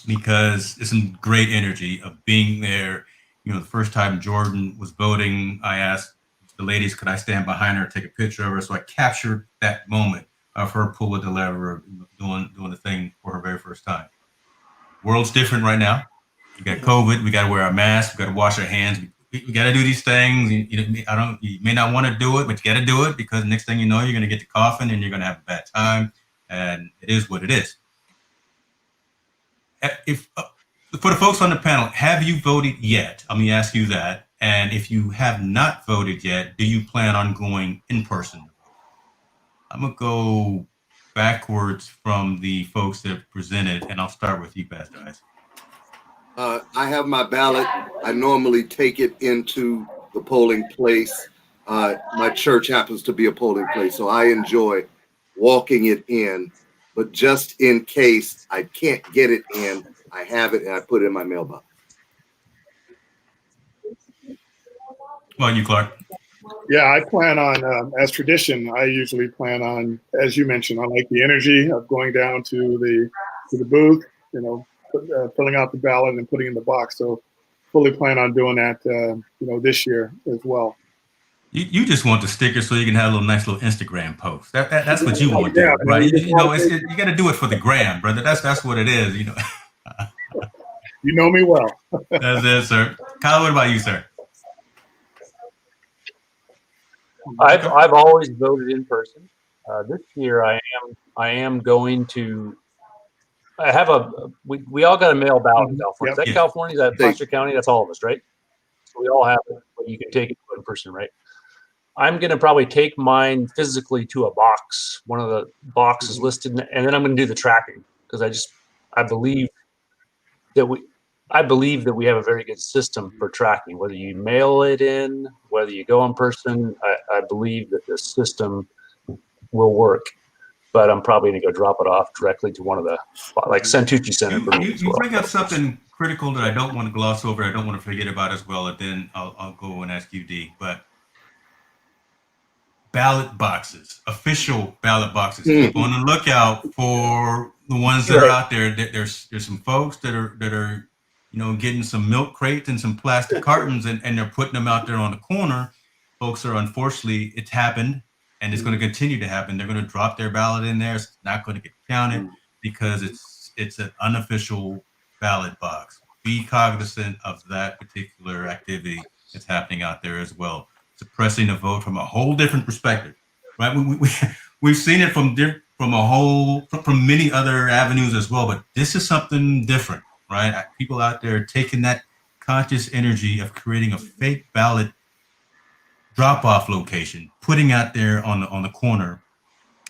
because it's some great energy of being there. The first time Jordan was voting, I asked the ladies, could I stand behind her, take a picture of her? So I captured that moment of her pulling the lever, doing the thing for her very first time. World's different right now. We got COVID. We got to wear our masks. We got to wash our hands. we got to do these things. You may not want to do it, but you got to do it because next thing you know, you're going to get to coughing and you're going to have a bad time. And it is what it is. If for the folks on the panel, have you voted yet? Let me ask you that. And if you have not voted yet, do you plan on going in person? I'm going to go backwards from the folks that presented, and I'll start with you, Pastor Ice. I have my ballot. I normally take it into the polling place. My church happens to be a polling place, so I enjoy walking it in. But just in case I can't get it in, I have it and I put it in my mailbox. Well, you, Clark. Yeah, I plan on, as tradition, I usually plan on, as you mentioned, I like the energy of going down to the booth, filling out the ballot and putting it in the box. So fully plan on doing that, this year as well. You just want the sticker so you can have a nice little Instagram post. That's what you want to do, right? You got to do it for the gram, brother. That's what it is. You know me well. That's it, sir. Kyle, what about you, sir? I've always voted in person. This year, I am going to. I have we all got a mail ballot in California. Is that California? Is that Foster County? That's all of us, right? So we all have it, but you can take it in person, right? I'm going to probably take mine physically to a box, one of the boxes listed, and then I'm going to do the tracking because I believe that we have a very good system for tracking. Whether you mail it in, whether you go in person, I believe that the system will work. But I'm probably going to go drop it off directly to one of the, like Santucci Center. You bring up something critical that I don't want to gloss over. I don't want to forget about as well. And then I'll go and ask you, D. But ballot boxes, official ballot boxes. Keep on the lookout for the ones that are out there. There's some folks that are getting some milk crates and some plastic cartons and they're putting them out there on the corner. Folks are, unfortunately, it's happened and it's going to continue to happen. They're going to drop their ballot in there. It's not going to get counted because it's an unofficial ballot box. Be cognizant of that particular activity that's happening out there as well. Suppressing the vote from a whole different perspective, right? We've seen it from many other avenues as well, but this is something different, right? People out there taking that conscious energy of creating a fake ballot drop-off location, putting out there on the corner,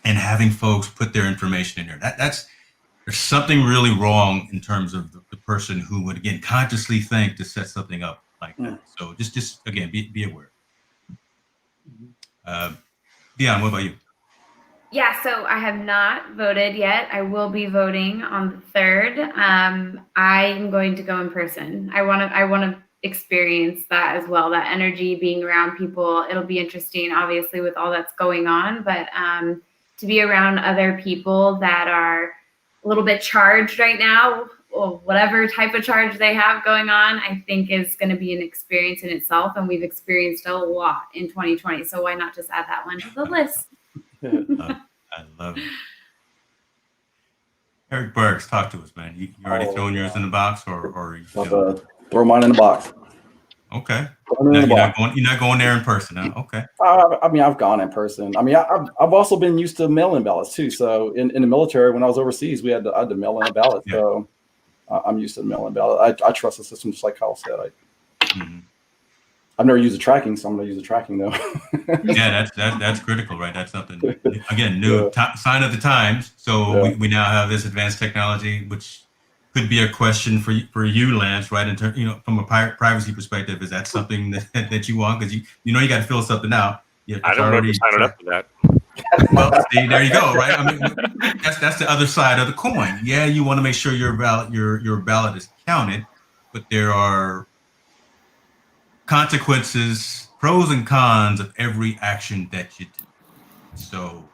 and having folks put their information in there. There's something really wrong in terms of the person who would again consciously think to set something up like that. So just again, be aware. Dion, what about you? Yeah, so I have not voted yet. I will be voting on the 3rd. I'm going to go in person. I want to experience that as well, that energy, being around people. It'll be interesting, obviously, with all that's going on, but to be around other people that are a little bit charged right now, or whatever type of charge they have going on, I think is going to be an experience in itself. And we've experienced a lot in 2020. So why not just add that one to the list? I love it. Eric Burks, talk to us, man. You already thrown yours in the box or you throw mine in the box. Okay. No, you're not going there in person, huh? Okay. I mean, I've gone in person. I mean, I've also been used to mail-in ballots too. So in the military, when I was overseas, I had to mail in a ballot. Yeah. So I'm used to the mail-in ballot. I trust the system, just like Kyle said. I've never used the tracking, so I'm going to use the tracking though. Yeah, that's critical, right? That's something again new sign of the times. So we now have this advanced technology, which could be a question for you, Lance, right? In terms, from a privacy perspective, is that something that you want? Because you got to fill something out. I don't know if you signed up for that. Well, see, there you go, right? I mean, that's the other side of the coin. Yeah, you want to make sure your ballot is counted, but there are consequences, pros and cons of every action that you do. So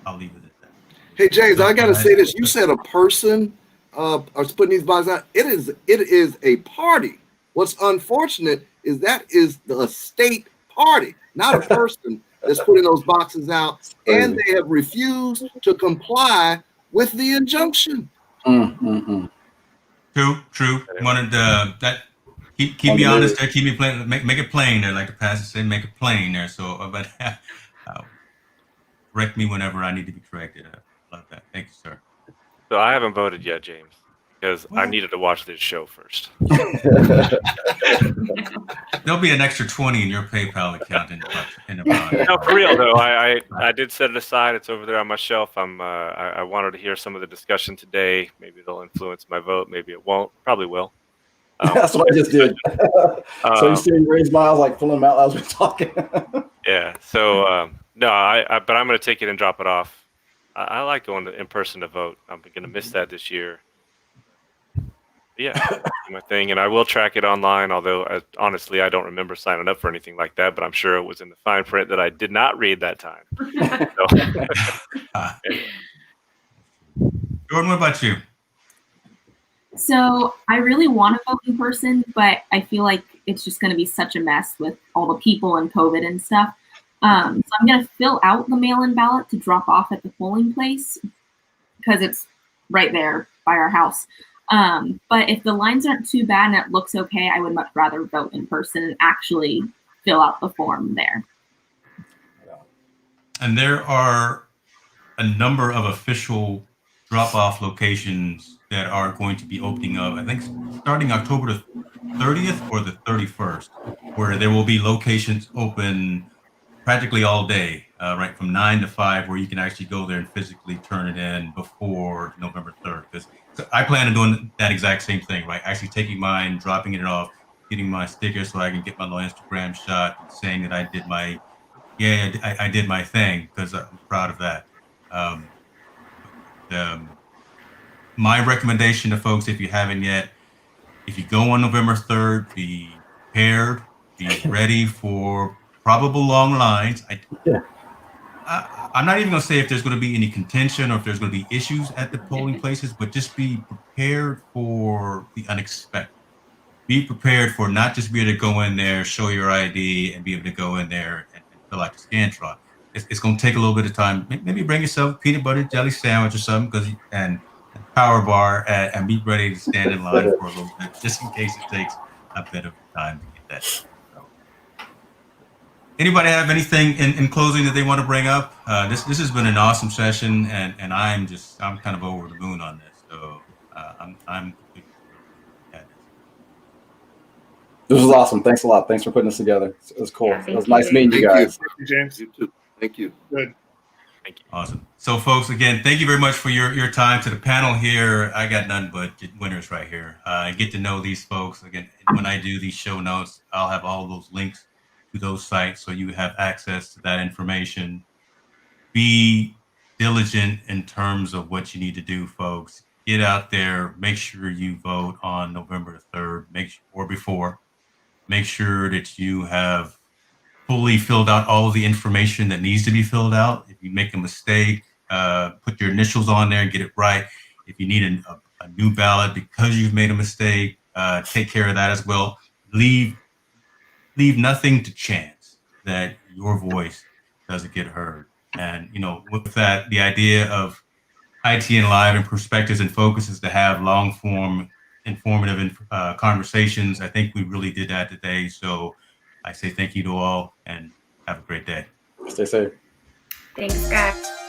I'll leave it at that. Hey, James, I got to say this. You said a person are putting these boxes out. It is a party. What's unfortunate is that is the state party, not a person that's putting those boxes out, and they have refused to comply with the injunction. True. Wanted that. Keep On me the honest news. there. Keep me plain. Make it plain there, like the pastor said. Make it plain there. So, but correct me whenever I need to be corrected. Love that. Thank you, sir. So I haven't voted yet, James, because I What? needed to watch this show first. There'll be an extra 20 in your PayPal account in about. No, for real though, I did set it aside. It's over there on my shelf. I wanted to hear some of the discussion today. Maybe it'll influence my vote. Maybe it won't. Probably will. That's what I just did. So you see Ray's miles like pulling them out as we're talking. Yeah. So no, but I'm going to take it and drop it off. I like going in person to vote. I'm going to miss that this year. But yeah, my thing, and I will track it online. Although honestly, I don't remember signing up for anything like that. But I'm sure it was in the fine print that I did not read that time. Anyway. Jordan, what about you? So I really want to vote in person, but I feel like it's just going to be such a mess with all the people and COVID and stuff. So I'm going to fill out the mail-in ballot to drop off at the polling place because it's right there by our house. But if the lines aren't too bad and it looks okay, I would much rather vote in person and actually fill out the form there. And there are a number of official drop-off locations that are going to be opening up, I think starting October the 30th or the 31st, where there will be locations open practically all day, right from 9 to 5, where you can actually go there and physically turn it in before November 3rd. Because I plan on doing that exact same thing, right? Actually taking mine, dropping it off, getting my sticker so I can get my little Instagram shot and saying that I did my, I did my thing, because I'm proud of that. My recommendation to folks, if you haven't yet, if you go on November 3rd, be prepared, be ready for probable long lines. I'm not even going to say if there's going to be any contention or if there's going to be issues at the polling places, but just be prepared for the unexpected. Be prepared for not just be able to go in there, show your ID, and be able to go in there and fill out the Scantron. It's going to take a little bit of time. Maybe bring yourself a peanut butter jelly sandwich or something, and power bar, and be ready to stand in line for a little bit, just in case it takes a bit of time to get that. So, anybody have anything in closing that they want to bring up? This has been an awesome session, and I'm kind of over the moon on this. So I'm completely thrilled to have this. This was awesome. Thanks a lot. Thanks for putting this together. It was cool. Yeah, It was nice meeting you Thank you. guys. Thank you, James. You too. Thank you. Good. Thank you. Awesome. So, folks, again, thank you very much for your time. To the panel here, I got none but winners right here. Get to know these folks. Again, when I do these show notes, I'll have all those links to those sites so you have access to that information. Be diligent in terms of what you need to do, folks. Get out there. Make sure you vote on November 3rd, or before. Make sure that you have fully filled out all of the information that needs to be filled out. If you make a mistake, put your initials on there and get it right. If you need a new ballot because you've made a mistake, take care of that as well. Leave nothing to chance that your voice doesn't get heard. And, with that, the idea of ITN Live and Perspectives and Focus is to have long form, informative conversations. I think we really did that today. So I say thank you to all and have a great day. Stay safe. Thanks, guys.